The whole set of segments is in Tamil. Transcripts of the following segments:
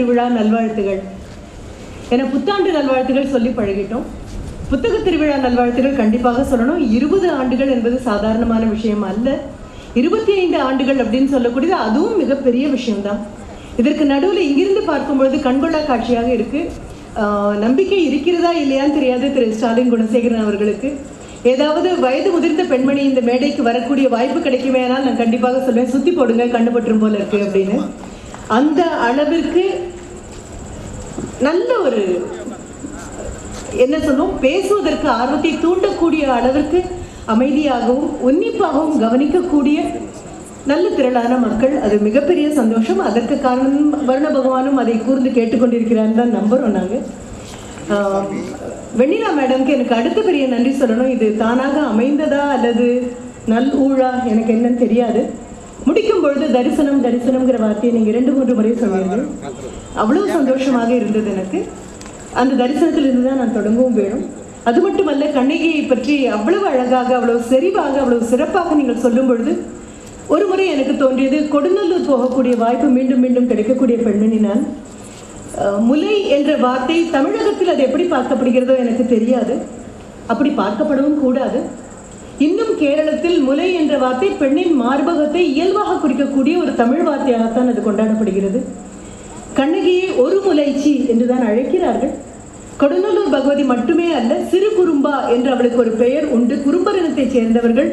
திருவிழா நல்வாழ்த்துகள் என புத்தாண்டு நல்வாழ்த்துகள் சொல்லி பழகிட்டோம். புத்தக திருவிழா நல்வாழ்த்துகள் கண்டிப்பாக சொல்லணும். 20 ஆண்டுகள் என்பது சாதாரணமான விஷயம் அல்ல. 25 ஆண்டுகள் அப்படின்னு சொல்லக்கூடியது அதுவும் மிகப்பெரிய விஷயம்தான். இதற்கு நடுவில் இங்கிருந்து பார்க்கும்பொழுது கண்கொள்ளா காட்சியாக இருக்கு. நம்பிக்கை இருக்கிறதா இல்லையான்னு தெரியாது திரு ஸ்டாலின் குணசேகரன் அவர்களுக்கு. ஏதாவது வயது முதிர்ந்த பெண்மணி இந்த மேடைக்கு வரக்கூடிய வாய்ப்பு கிடைக்குமே, ஆனால் நான் கண்டிப்பாக சொல்வேன், சுத்தி போடுங்க கண்ணு பற்றும் போல இருக்கு அப்படின்னு. அந்த அளவிற்கு நல்ல ஒரு என்ன சொல்லுவோம், பேசுவதற்கு ஆர்வத்தை தூண்டக்கூடிய அளவிற்கு அமைதியாகவும் உன்னிப்பாகவும் கவனிக்கக்கூடிய நல்ல திரளான மக்கள். அது மிகப்பெரிய சந்தோஷம். அதற்கு காரணம் வருண பகவானும் அதை கூர்ந்து கேட்டுக்கொண்டிருக்கிறான்னு தான் நம்புறோம் நாங்கள். வெண்ணிலா மேடம்க்கு எனக்கு அடுத்த பெரிய நன்றி சொல்லணும். இது தானாக அமைந்ததா அல்லது நல் ஊழா எனக்கு என்னன்னு தெரியாது. முடிக்கும் பொழுது தரிசனம் தரிசனம்ங்கிற வார்த்தையை நீங்கள் 2-3 முறை சொன்னீர்கள். அவ்வளவு சந்தோஷமாக இருந்தது எனக்கு. அந்த தரிசனத்திலிருந்து தான் நான் தொடங்கவும் வேணும். அது மட்டுமல்ல, கண்ணகியை பற்றி அவ்வளவு அழகாக, அவ்வளவு செறிவாக, அவ்வளவு சிறப்பாக நீங்கள் சொல்லும் பொழுது ஒரு முறை எனக்கு தோன்றியது, கொடுநல்லூர் போகக்கூடிய வாய்ப்பு மீண்டும் மீண்டும் கிடைக்கக்கூடிய பெண்மணி நான். முலை என்ற வார்த்தை தமிழகத்தில் அது எப்படி பார்க்கப்படுகிறதோ எனக்கு தெரியாது, அப்படி பார்க்கப்படவும் கூடாது. இன்னும் கேரளத்தில் முலை என்ற வார்த்தை பெண்ணின் மார்பகத்தை இயல்பாக குறிக்கக்கூடிய ஒரு தமிழ் வார்த்தையாகத்தான் அது கொண்டாடப்படுகிறது. கண்ணகியை ஒரு முலைச்சி என்றுதான் அழைக்கிறார்கள். கொடுநல்லூர் பகவதி மட்டுமே அல்ல, சிறு குறும்பா என்று அவளுக்கு ஒரு பெயர் உண்டு. குறும்பர் இனத்தை சேர்ந்தவர்கள்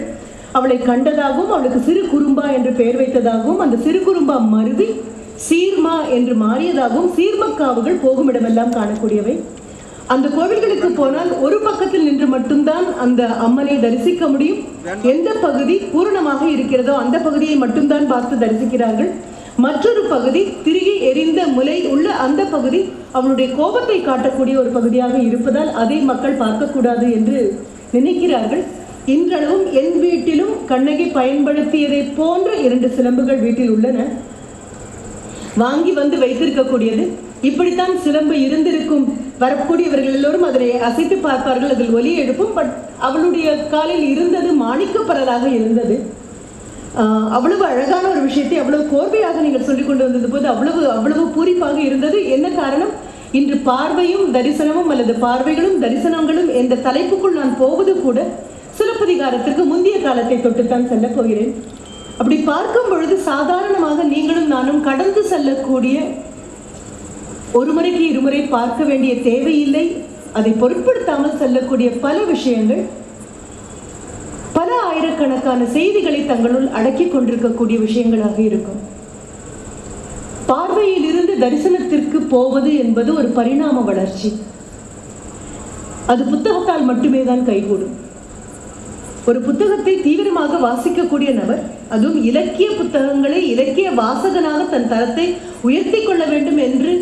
அவளை கண்டதாகவும் அவளுக்கு சிறு குறும்பா என்று பெயர் வைத்ததாகவும், அந்த சிறு குறும்பா மருவி சீர்மா என்று மாறியதாகவும் சீர்மக்காவுகள் போகும் இடமெல்லாம் காணக்கூடியவை. அந்த கோவில்களுக்கு போனால் ஒரு பக்கத்தில் நின்று மட்டும்தான் அந்த அம்மனை தரிசிக்க முடியும். எந்த பகுதி பூரணமாக இருக்கிறதோ அந்த பகுதியை மட்டும்தான் பார்த்து தரிசிக்கிறார்கள். மற்றொரு பகுதி திருகி எரிந்த முலை உள்ள அந்த பகுதி அவனுடைய கோபத்தை காட்டக்கூடிய ஒரு பகுதியாக இருப்பதால் அதை மக்கள் பார்க்கக்கூடாது என்று நினைக்கிறார்கள். இன்றளவும் என் வீட்டிலும் கண்ணகி பயன்படுத்தியதை போன்ற 2 சிலம்புகள் வீட்டில் உள்ளன. வாங்கி வந்து வைத்திருக்கக்கூடியது. இப்படித்தான் சிலம்பு இருந்திருக்கும். வரக்கூடியவர்கள் எல்லோரும் அதனை அசைத்து பார்ப்பார்கள், அதில் ஒலி எழுப்பும். பட் அவளுடைய காலில் இருந்தது மாணிக்கப்பரலாக இருந்தது. அவ்வளவு அழகான ஒரு விஷயத்தை அவ்வளவு கோர்வையாக நீங்கள் சொல்லிக் கொண்டு வந்தது போது அவ்வளவு பூரிப்பாக இருந்தது. என்ன காரணம்? இன்று பார்வையும் தரிசனமும் அல்லது பார்வைகளும் தரிசனங்களும் என்ற தலைப்புக்குள் நான் போவது கூட சிலப்பதிகாரத்திற்கு முந்தைய காலத்தை தொட்டுத்தான் செல்ல போகிறேன். அப்படி பார்க்கும் பொழுது சாதாரணமாக நீங்களும் நானும் கடந்து செல்லக்கூடிய, ஒரு முறைக்கு 2 முறை பார்க்க வேண்டிய தேவையில்லை, அதை பொருட்படுத்தாமல் செல்லக்கூடிய பல விஷயங்கள், பல ஆயிரக்கணக்கான செய்திகளை தங்களுள் அடக்கி கொண்டிருக்கக்கூடிய விஷயங்களாக இருக்கும். பார்வையில் இருந்து தரிசனத்திற்கு போவது என்பது ஒரு பரிணாம வளர்ச்சி. அது புத்தகத்தால் மட்டுமே தான் கைகூடும். ஒரு புத்தகத்தை தீவிரமாக வாசிக்கக்கூடிய நபர், அதுவும் இலக்கிய புத்தகங்களை இலக்கிய வாசகனாக தன் தரத்தை உயர்த்தி கொள்ள வேண்டும் என்று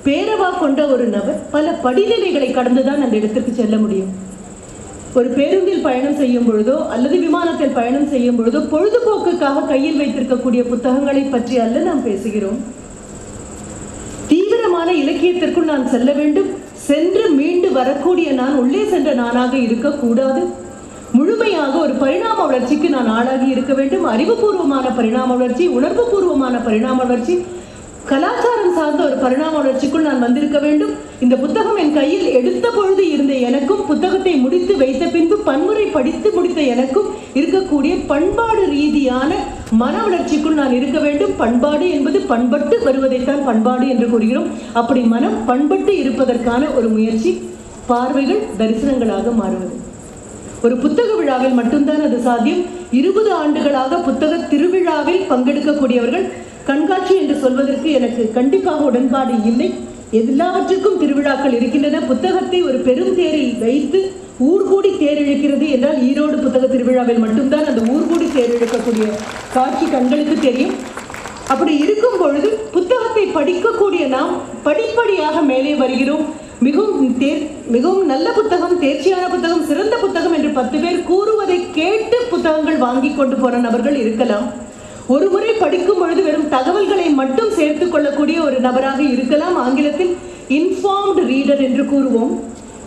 பேரவா கொண்ட ஒரு நபர் பல படிநிலைகளை கடந்துதான் அந்த இடத்திற்கு செல்ல முடியும். ஒரு பேருந்தில் பயணம் செய்யும் பொழுதோ அல்லது விமானத்தில் பயணம் செய்யும் பொழுதோ பொழுதுபோக்குக்காக கையில் வைத்திருக்கக்கூடிய புத்தகங்களை பற்றி அல்ல நாம் பேசுகிறோம். தீவிரமான இலக்கியத்திற்குள் நான் செல்ல வேண்டும், சென்று மீண்டு வரக்கூடிய நான் உள்ளே சென்ற நானாக இருக்கக்கூடாது. முழுமையாக ஒரு பரிணாம வளர்ச்சிக்கு நான் ஆளாகி இருக்க வேண்டும். அறிவுபூர்வமான பரிணாம வளர்ச்சி, உணர்வு பூர்வமான பரிணாம வளர்ச்சி, கலாச்சாரம் சார்ந்த ஒரு பரிணாம வளர்ச்சிக்குள் நான் வந்திருக்க வேண்டும். இந்த புத்தகம் என் கையில் எடுத்த பொழுது இருந்த எனக்கும், புத்தகத்தை முடித்து வைத்த பின்பு பன்முறை படித்து முடித்த எனக்கும் இருக்கக்கூடிய பண்பாடு ரீதியான மன வளர்ச்சிக்குள் நான் இருக்க வேண்டும். பண்பாடு என்பது பண்பட்டு வருவதைத்தான் பண்பாடு என்று கூறுகிறோம். அப்படி மனம் பண்பட்டு இருப்பதற்கான ஒரு முயற்சி பார்வைகள் தரிசனங்களாக மாறுவது. ஒரு புத்தக விழாவில் மட்டும்தான் அது சாத்தியம். 20 ஆண்டுகளாக புத்தக திருவிழாவில் பங்கெடுக்கக்கூடியவர்கள் கண்காட்சி என்று சொல்வதற்கு எனக்கு கண்டிப்பாக உடன்பாடு இல்லை. எல்லாவற்றுக்கும் திருவிழாக்கள் இருக்கின்றன. புத்தகத்தை ஒரு பெரும் தேரில் வைத்து ஊர்கூடி தேர் இழுக்கிறது என்றால் ஈரோடு புத்தக திருவிழாவில் மட்டும்தான் அந்த ஊர்கூடி தேர் இழுக்கக்கூடிய காட்சி கண்களுக்கு தெரியும். அப்படி இருக்கும் பொழுது புத்தகத்தை படிக்கக்கூடிய நாம் படிப்படியாக மேலே வருகிறோம். மிகவும் நல்ல புத்தகம், தேர்ச்சியான புத்தகம், சிறந்த புத்தகம் என்று 10 பேர் கூறுவதை கேட்டு புத்தகங்கள் வாங்கி கொண்டு போன நபர்கள் இருக்கலாம். ஒரு முறை படிக்கும் பொழுது வெறும் தகவல்களை மட்டும் சேர்த்துக் கொள்ளக்கூடிய ஒரு நபராக இருக்கலாம். ஆங்கிலத்தில் இன்ஃபார்ம்டு ரீடர் என்று கூறுவோம்.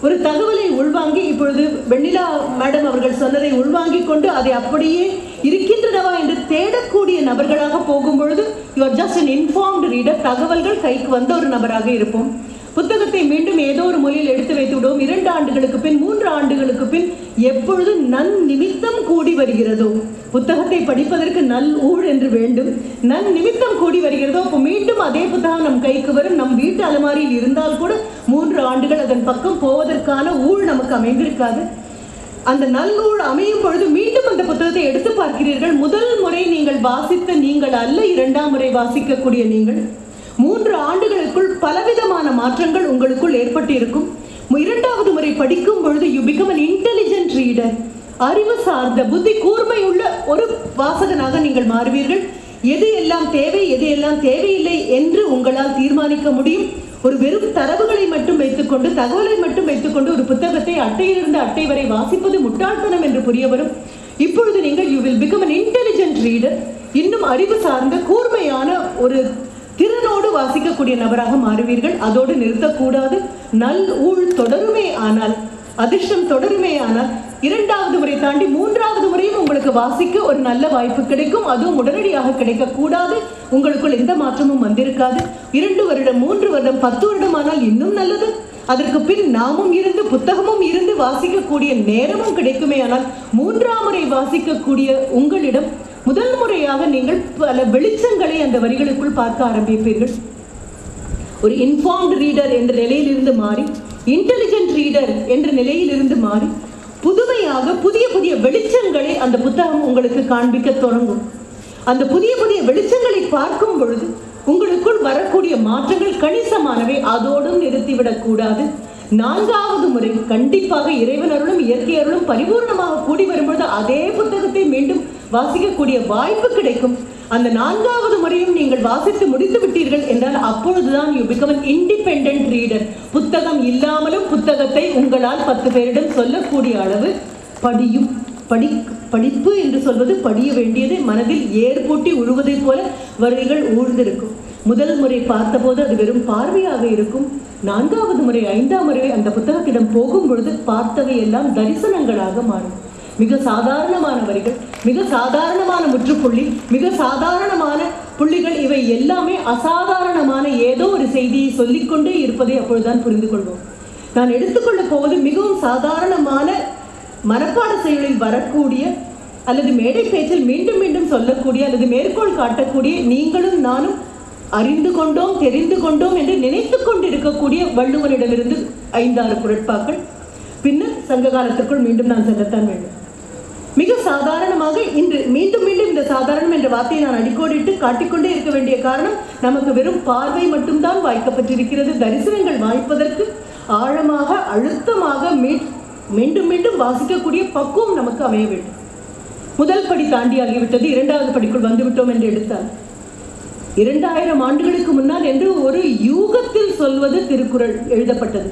ஒரு தகவலை உள்வாங்கி, இப்பொழுது வெண்ணிலா மேடம் அவர்கள் சொன்னதை உள்வாங்கிக் கொண்டு அதை அப்படியே இருக்கின்றனவா என்று தேடக்கூடிய நபர்களாக போகும் பொழுது you are just an informed reader. தகவல்கள் கைக்கு வந்த ஒரு நபராக இருப்போம். புத்தகத்தை மீண்டும் ஏதோ ஒரு மொழியில் எடுத்து வைத்து விடுவோம். 2 ஆண்டுகளுக்கு பின் 3 ஆண்டுகளுக்கு பின் எப்பொழுது நிமித்தம் கூடி வருகிறதோ, புத்தகத்தை படிப்பதற்கு ஊழ் என்று வேண்டும், நிமித்தம் கூடி வருகிறதோ, அப்போ மீண்டும் அதே புத்தகம் நம் கைக்கு வரும். நம் வீட்டு அலமாரியில் இருந்தால் கூட 3 ஆண்டுகள் அதன் பக்கம் போவதற்கான ஊழ் நமக்கு அமைந்திருக்காது. அந்த நல்லூழ் அமையும் பொழுது மீண்டும் அந்த புத்தகத்தை எடுத்து பார்க்கிறீர்கள். முதல் முறை நீங்கள் வாசித்த நீங்கள் அல்ல, 2ஆம் முறை வாசிக்கக்கூடிய நீங்கள். 3 ஆண்டுகளுக்குள் பலவிதமான மாற்றங்கள் உங்களுக்குள் ஏற்பட்டு இருக்கும். 2வது முறை படிக்கும் பொழுது you become an intelligent reader. அறிவு சார்ந்த புத்தி கூர்மையுள்ள ஒரு வாசகனாக நீங்கள் மாறுவீர்கள். எது எல்லாம் தேவை, எது எல்லாம் தேவையில்லை என்று உங்களால் தீர்மானிக்க முடியும். ஒரு வெறும் தரவுகளை மட்டும் வைத்துக்கொண்டு, தகவலை மட்டும் வைத்துக்கொண்டு ஒரு புத்தகத்தை அட்டையிலிருந்து அட்டை வரை வாசிப்பது முட்டாள்தனம் என்று புரிய வரும். இப்பொழுது நீங்கள் you will become an intelligent reader. இன்னும் அறிவு சார்ந்த கூர்மையான ஒரு திறனோடு வாசிக்கக்கூடிய நபராக மாறுவீர்கள். அதோடு நிறுத்தக்கூடாது. ஊழ் தொடருமே ஆனால், அதிர்ஷ்டம் தொடருமே ஆனால், 2வது முறை தாண்டி 3வது முறையும் உங்களுக்கு வாசிக்க ஒரு நல்ல வாய்ப்பு கிடைக்கும். அதுவும் உடனடியாக கிடைக்கக்கூடாது. உங்களுக்குள் எந்த மாற்றமும் வந்திருக்காது. 2 வருடம், 3 வருடம், 10 வருடம் ஆனால் இன்னும் நல்லது. அதற்கு பின் நாமும் இருந்து புத்தகமும் இருந்து வாசிக்கக்கூடிய நேரமும் கிடைக்குமே ஆனால், 3ஆம் முறை வாசிக்கக்கூடிய உங்களிடம் முதல் முறையாக நீங்கள் பல வெளிச்சங்களை அந்த வரிகளுக்குள் பார்க்க ஆரம்பிப்பீர்கள். ஒரு இன்ஃபார்ம்டு ரீடர் என்ற நிலையிலிருந்து மாறி இன்டெலிஜென்ட் ரீடர் என்ற நிலையிலிருந்து மாறி புதுமையாக புதிய புதிய வெளிச்சங்களை அந்த புத்தகம் உங்களுக்கு காண்பிக்க தொடங்கும். அந்த புதிய புதிய வெளிச்சங்களை பார்க்கும் பொழுது உங்களுக்குள் வரக்கூடிய மாற்றங்கள் கணிசமானவை. அதோடும் நிறுத்திவிடக் கூடாது. 4வது முறை கண்டிப்பாக இறைவன் அருளும் இயற்கை அருளும் பரிபூர்ணமாக கூடி வரும்பொழுது அதே புத்தகத்தை மீண்டும் வாசிக்கக்கூடிய வாய்ப்பு கிடைக்கும். அந்த 4வது முறையும் நீங்கள் வாசித்து முடித்து விட்டீர்கள் என்றால் அப்பொழுதுதான் you become an independent reader. புத்தகம் இல்லாமலும் புத்தகத்தை உங்களால் 10 பேரிடம் சொல்லக்கூடிய அளவு படிப்பு என்று சொல்வது படிய வேண்டியது மனதில் ஏற்பூட்டி உழுவதை போல வரிகள் ஊழ்ந்திருக்கும். முதல் முறை பார்த்தபோது அது வெறும் பார்வையாக இருக்கும். 4வது முறை 5ஆம் முறை அந்த புத்தகத்திடம் போகும் பொழுது பார்த்தவை எல்லாம் தரிசனங்களாக மாறும். மிக சாதாரணமான வரிகள், மிக சாதாரணமான முற்றுப்புள்ளி, மிக சாதாரணமான புள்ளிகள், இவை எல்லாமே அசாதாரணமான ஏதோ ஒரு செய்தியை சொல்லிக்கொண்டே இருப்பதை அப்பொழுதுதான் புரிந்து கொள்வோம். நான் எடுத்துக்கொள்ள போவது மிகவும் சாதாரணமான மனப்பாட செயலில் வரக்கூடிய அல்லது மேடை பேச்சில் மீண்டும் மீண்டும் சொல்லக்கூடிய அல்லது மேற்கோள் காட்டக்கூடிய நீங்களும் நானும் அறிந்து கொண்டோம் தெரிந்து கொண்டோம் என்று நினைத்து கொண்டிருக்கக்கூடிய வள்ளுவனிடமிருந்து 5-6 குறட்பாக்கள். பின்னர் சங்க காலத்திற்குள் மீண்டும் நான் செல்லத்தான் வேண்டும். மிக சாதாரணமாக இன்று மீண்டும் மீண்டும் இந்த சாதாரணம் என்ற வார்த்தையை நான் அடிக்கோடிட்டு காட்டிக்கொண்டே இருக்க வேண்டிய காரணம், நமக்கு வெறும் பார்வை மட்டும்தான் வாய்க்கப்பட்டிருக்கிறது. தரிசனங்கள் வாய்ப்பதற்கு ஆழமாக அழுத்தமாக மீண்டும் மீண்டும் வாசிக்கக்கூடிய பக்குவம் நமக்கு அமைய வேண்டும். முதல் படி தாண்டியாகிவிட்டது, 2வது படிக்குள் வந்துவிட்டோம் என்று எடுத்தால் 2000 ஆண்டுகளுக்கு முன்னால் என்று ஒரு யூகத்தில் சொல்வது திருக்குறள் எழுதப்பட்டது.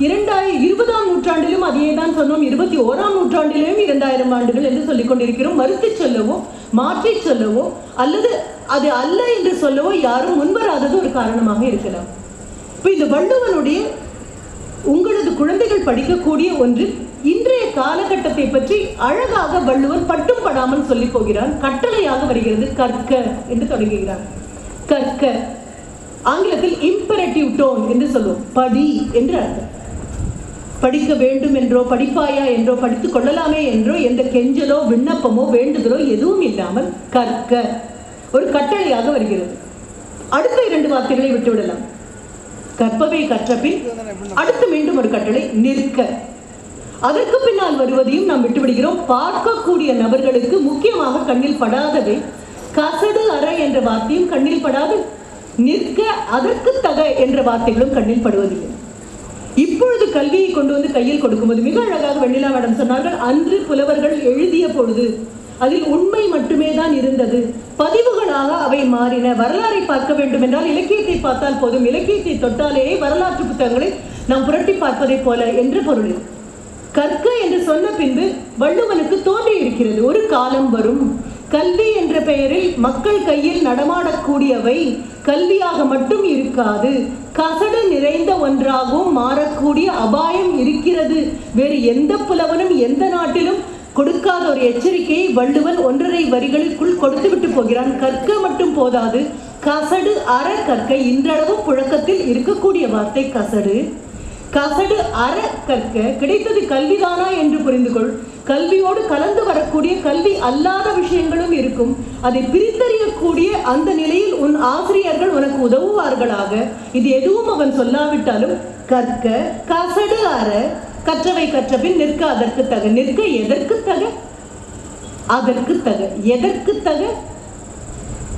20ஆம் நூற்றாண்டிலும் அதையே தான் சொன்னோம். 21ஆம் நூற்றாண்டிலும் 2000 ஆண்டுகள் என்று சொல்லிக் கொண்டிருக்கிறோம். மறுத்து சொல்லவோ மாற்றி சொல்லவோ அல்லது அது அல்ல என்று சொல்லவோ யாரும் முன்வராதது ஒரு காரணமாக இருக்கலாம். இப்போ இந்த வள்ளுவனுடைய உங்களது குழந்தைகள் படிக்கக்கூடிய ஒன்று இன்றைய காலகட்டத்தை பற்றி அழகாக வள்ளுவன் பட்டும் படாமல் சொல்லி போகிறான். கட்டளையாக வருகிறது, கற்க என்று தொடங்குகிறான். கற்க ஆங்கிலத்தில் இம்பெரட்டிவ் டோன் என்று சொல்லுவோம். படி என்று அர்த்தம். படிக்க வேண்டும் என்றோ படிப்பாயா என்றோ படித்துக் கொள்ளலாமே என்றோ எந்த கெஞ்சலோ விண்ணப்பமோ வேண்டுதலோ எதுவும் இல்லாமல் கற்க ஒரு கட்டளையாக வருகிறது. அடுத்த 2 வார்த்தைகளை விட்டுவிடலாம். கற்பவை கற்றபின் அடுத்து மீண்டும் ஒரு கட்டளை நிற்க. அதற்கு பின்னால் வருவதையும் நாம் விட்டுவிடுகிறோம். பார்க்கக்கூடிய நபர்களுக்கு முக்கியமாக கண்ணில் படாதவை கசடு அற என்ற வார்த்தையும் கண்ணில் படாது. நிற்க அதற்கு தக என்ற வார்த்தைகளும் கண்ணில் படுவதில்லை. இப்பொழுது கல்வியை கொண்டு வந்து கையில் கொடுக்கும்போது மிக அழகாக வெண்ணிலா மேடம் சொன்னார்கள், அன்று புலவர்கள் எழுதிய பொழுது அதில் உண்மை மட்டுமே தான் இருந்தது, பதிவுகளாக அவை மாறின. வரலாறை பார்க்க வேண்டும் என்றால் இலக்கியத்தை பார்த்தால் போதும், இலக்கியத்தை தொட்டாலேயே வரலாற்று புத்தகங்களை நாம் புரட்டி பார்ப்பதை போல என்ற பொருளில் கற்க என்று சொன்ன பின்பு வள்ளுவனுக்கு தோன்றி இருக்கிறது, ஒரு காலம் வரும் கல்வி என்ற பெயரில் மக்கள் கையில் நடமாடக்கூடியவை கல்வியாக மட்டும் இருக்காது, கசடு நிறைந்த ஒன்றாகவும் மாறக்கூடிய அபாயம் இருக்கிறது. வேறு எந்த புலவனும் எந்த நாட்டிலும் கொடுக்காத ஒரு எச்சரிக்கையை வள்ளுவன் 1.5 வரிகளுக்குள் கொடுத்துவிட்டு போகிறான். கற்க மட்டும் போதாது, கசடு அற கற்க. இன்றளவு புழக்கத்தில் இருக்கக்கூடிய வார்த்தை கசடு. கசடு அற கற்க. கிடைத்தது கல்விதானா என்று புரிந்து கொள். கல்வியோடு கலந்து வரக்கூடிய கல்வி அல்லாத விஷயங்களும் இருக்கும். அதை பிரித்தறியக்கூடிய அந்த நிலையில் உன் ஆசிரியர்கள் உனக்கு உதவுவார்களாக. இது எதுவும் அவன் சொல்லாவிட்டாலும் கற்க, கசடு அற, கற்றவை கற்றபின் நிற்க அதற்கு தக. நிற்க எதற்கு தக? அதற்கு தக. எதற்கு தக?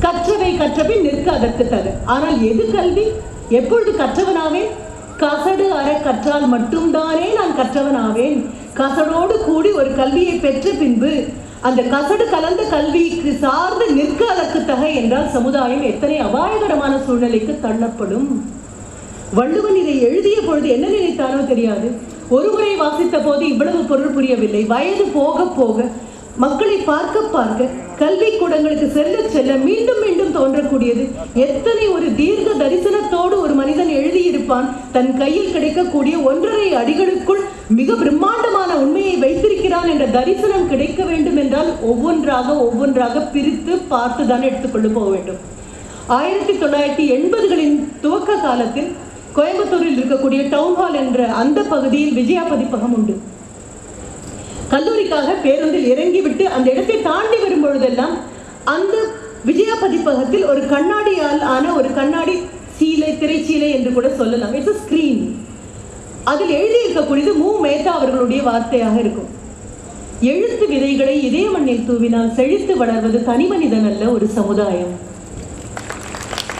கற்றவை கற்றபின் நிற்க அதற்கு தக. ஆனால் எது கல்வி? எப்பொழுது கற்றவனாவேன்? கசடு அற கற்றால் மட்டும்தானே நான் கற்றவனாவேன். கசடோடு கூடி ஒரு கல்வியை பெற்ற பின்பு அந்த கசடு கலந்த கல்விக்கு சார்ந்து நிற்க அதற்கு தக என்றால் சமுதாயம் எத்தனை அபாயகரமான சூழ்நிலைக்கு தள்ளப்படும். வள்ளுவன் இதை எழுதிய பொழுது என்ன நினைத்தானோ தெரியாது. ஒருமுறை வாசித்த போது இவ்வளவு பொருள் புரியவில்லை. வயது போக போக, மக்களை பார்க்க பார்க்க, கல்வி கூடங்களுக்கு செல்ல செல்ல மீண்டும் மீண்டும் தோன்றக்கூடியது. எத்தனை ஒரு தீர்க்க தரிசனத்தோடு ஒரு மனிதன் எழுதியிருப்பான். தன் கையில் கிடைக்கக்கூடிய 1.5 அடிகளுக்குள் மிக பிரம்மாண்டமான உண்மையை வைத்திருக்கிறான் என்ற தரிசனம் கிடைக்க வேண்டும் என்றால் ஒவ்வொன்றாக பிரித்து பார்த்துதான் எடுத்துக்கொண்டு போக வேண்டும். 1980களின் துவக்க காலத்தில் கோயம்புத்தூரில் இருக்கக்கூடிய டவுன்ஹால் என்ற அந்த பகுதியில் விஜயா பதிப்பகம் உண்டு. கல்லூரிக்காக பேருந்தில் இறங்கிவிட்டு அந்த இடத்தை தாண்டி வரும்பொழுதெல்லாம் அந்த விஜயா பதிப்பகத்தில் ஒரு கண்ணாடியால் ஆன ஒரு கண்ணாடி சீலை, திரைச்சீலை என்று கூட சொல்லலாம். It's a screen. அதில் எழுதியிருக்கக்கூடியது மு. மேத்தா அவர்களுடைய வார்த்தையாக இருக்கும். எழுத்து விதைகளை இதய மண்ணில் தூவினால் செழித்து வளர்வது தனி மனிதன் அல்ல, ஒரு சமுதாயம்.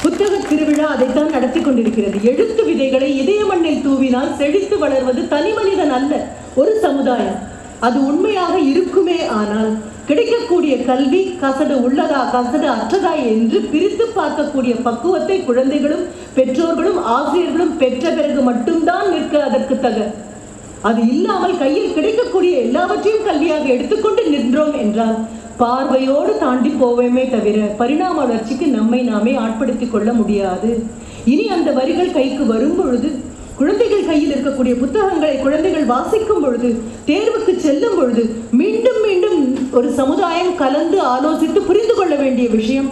புத்தக திருவிழா அதைத்தான் நடத்தி கொண்டிருக்கிறது. எழுத்து விதைகளை இதய மண்ணில் தூவினால் செழித்து வளர்வது தனி மனிதன் அல்ல, ஒரு சமுதாயம். அது உண்மையாக இருக்குமே ஆனால் கிடைக்கக்கூடிய கல்வி கசடு உள்ளதா கசடு அற்றதா என்று பிரித்து பார்க்கக்கூடிய பக்குவத்தை குழந்தைகளும் பெற்றோர்களும் ஆசிரியர்களும் பெற்ற பிறகு மட்டும்தான் நிற்க அதற்கு தக. அது இல்லாமல் கையில் கிடைக்கக்கூடிய எல்லாவற்றையும் கல்வியாக எடுத்துக்கொண்டு நின்றோம் என்றால் பார்வையோடு தாண்டி போவேமே தவிர பரிணாம வளர்ச்சிக்கு நம்மை நாமே ஆட்படுத்திக் கொள்ள முடியாது. இனி அந்த வரிகள் கைக்கு வரும் பொழுது, குழந்தைகள் கையில் இருக்கக்கூடிய புத்தகங்களை குழந்தைகள் வாசிக்கும் பொழுது, தேர்வுக்கு செல்லும் பொழுது மீண்டும் மீண்டும் ஒரு சமுதாயம் கலந்து ஆலோசித்து புரிந்து கொள்ள வேண்டிய விஷயம்.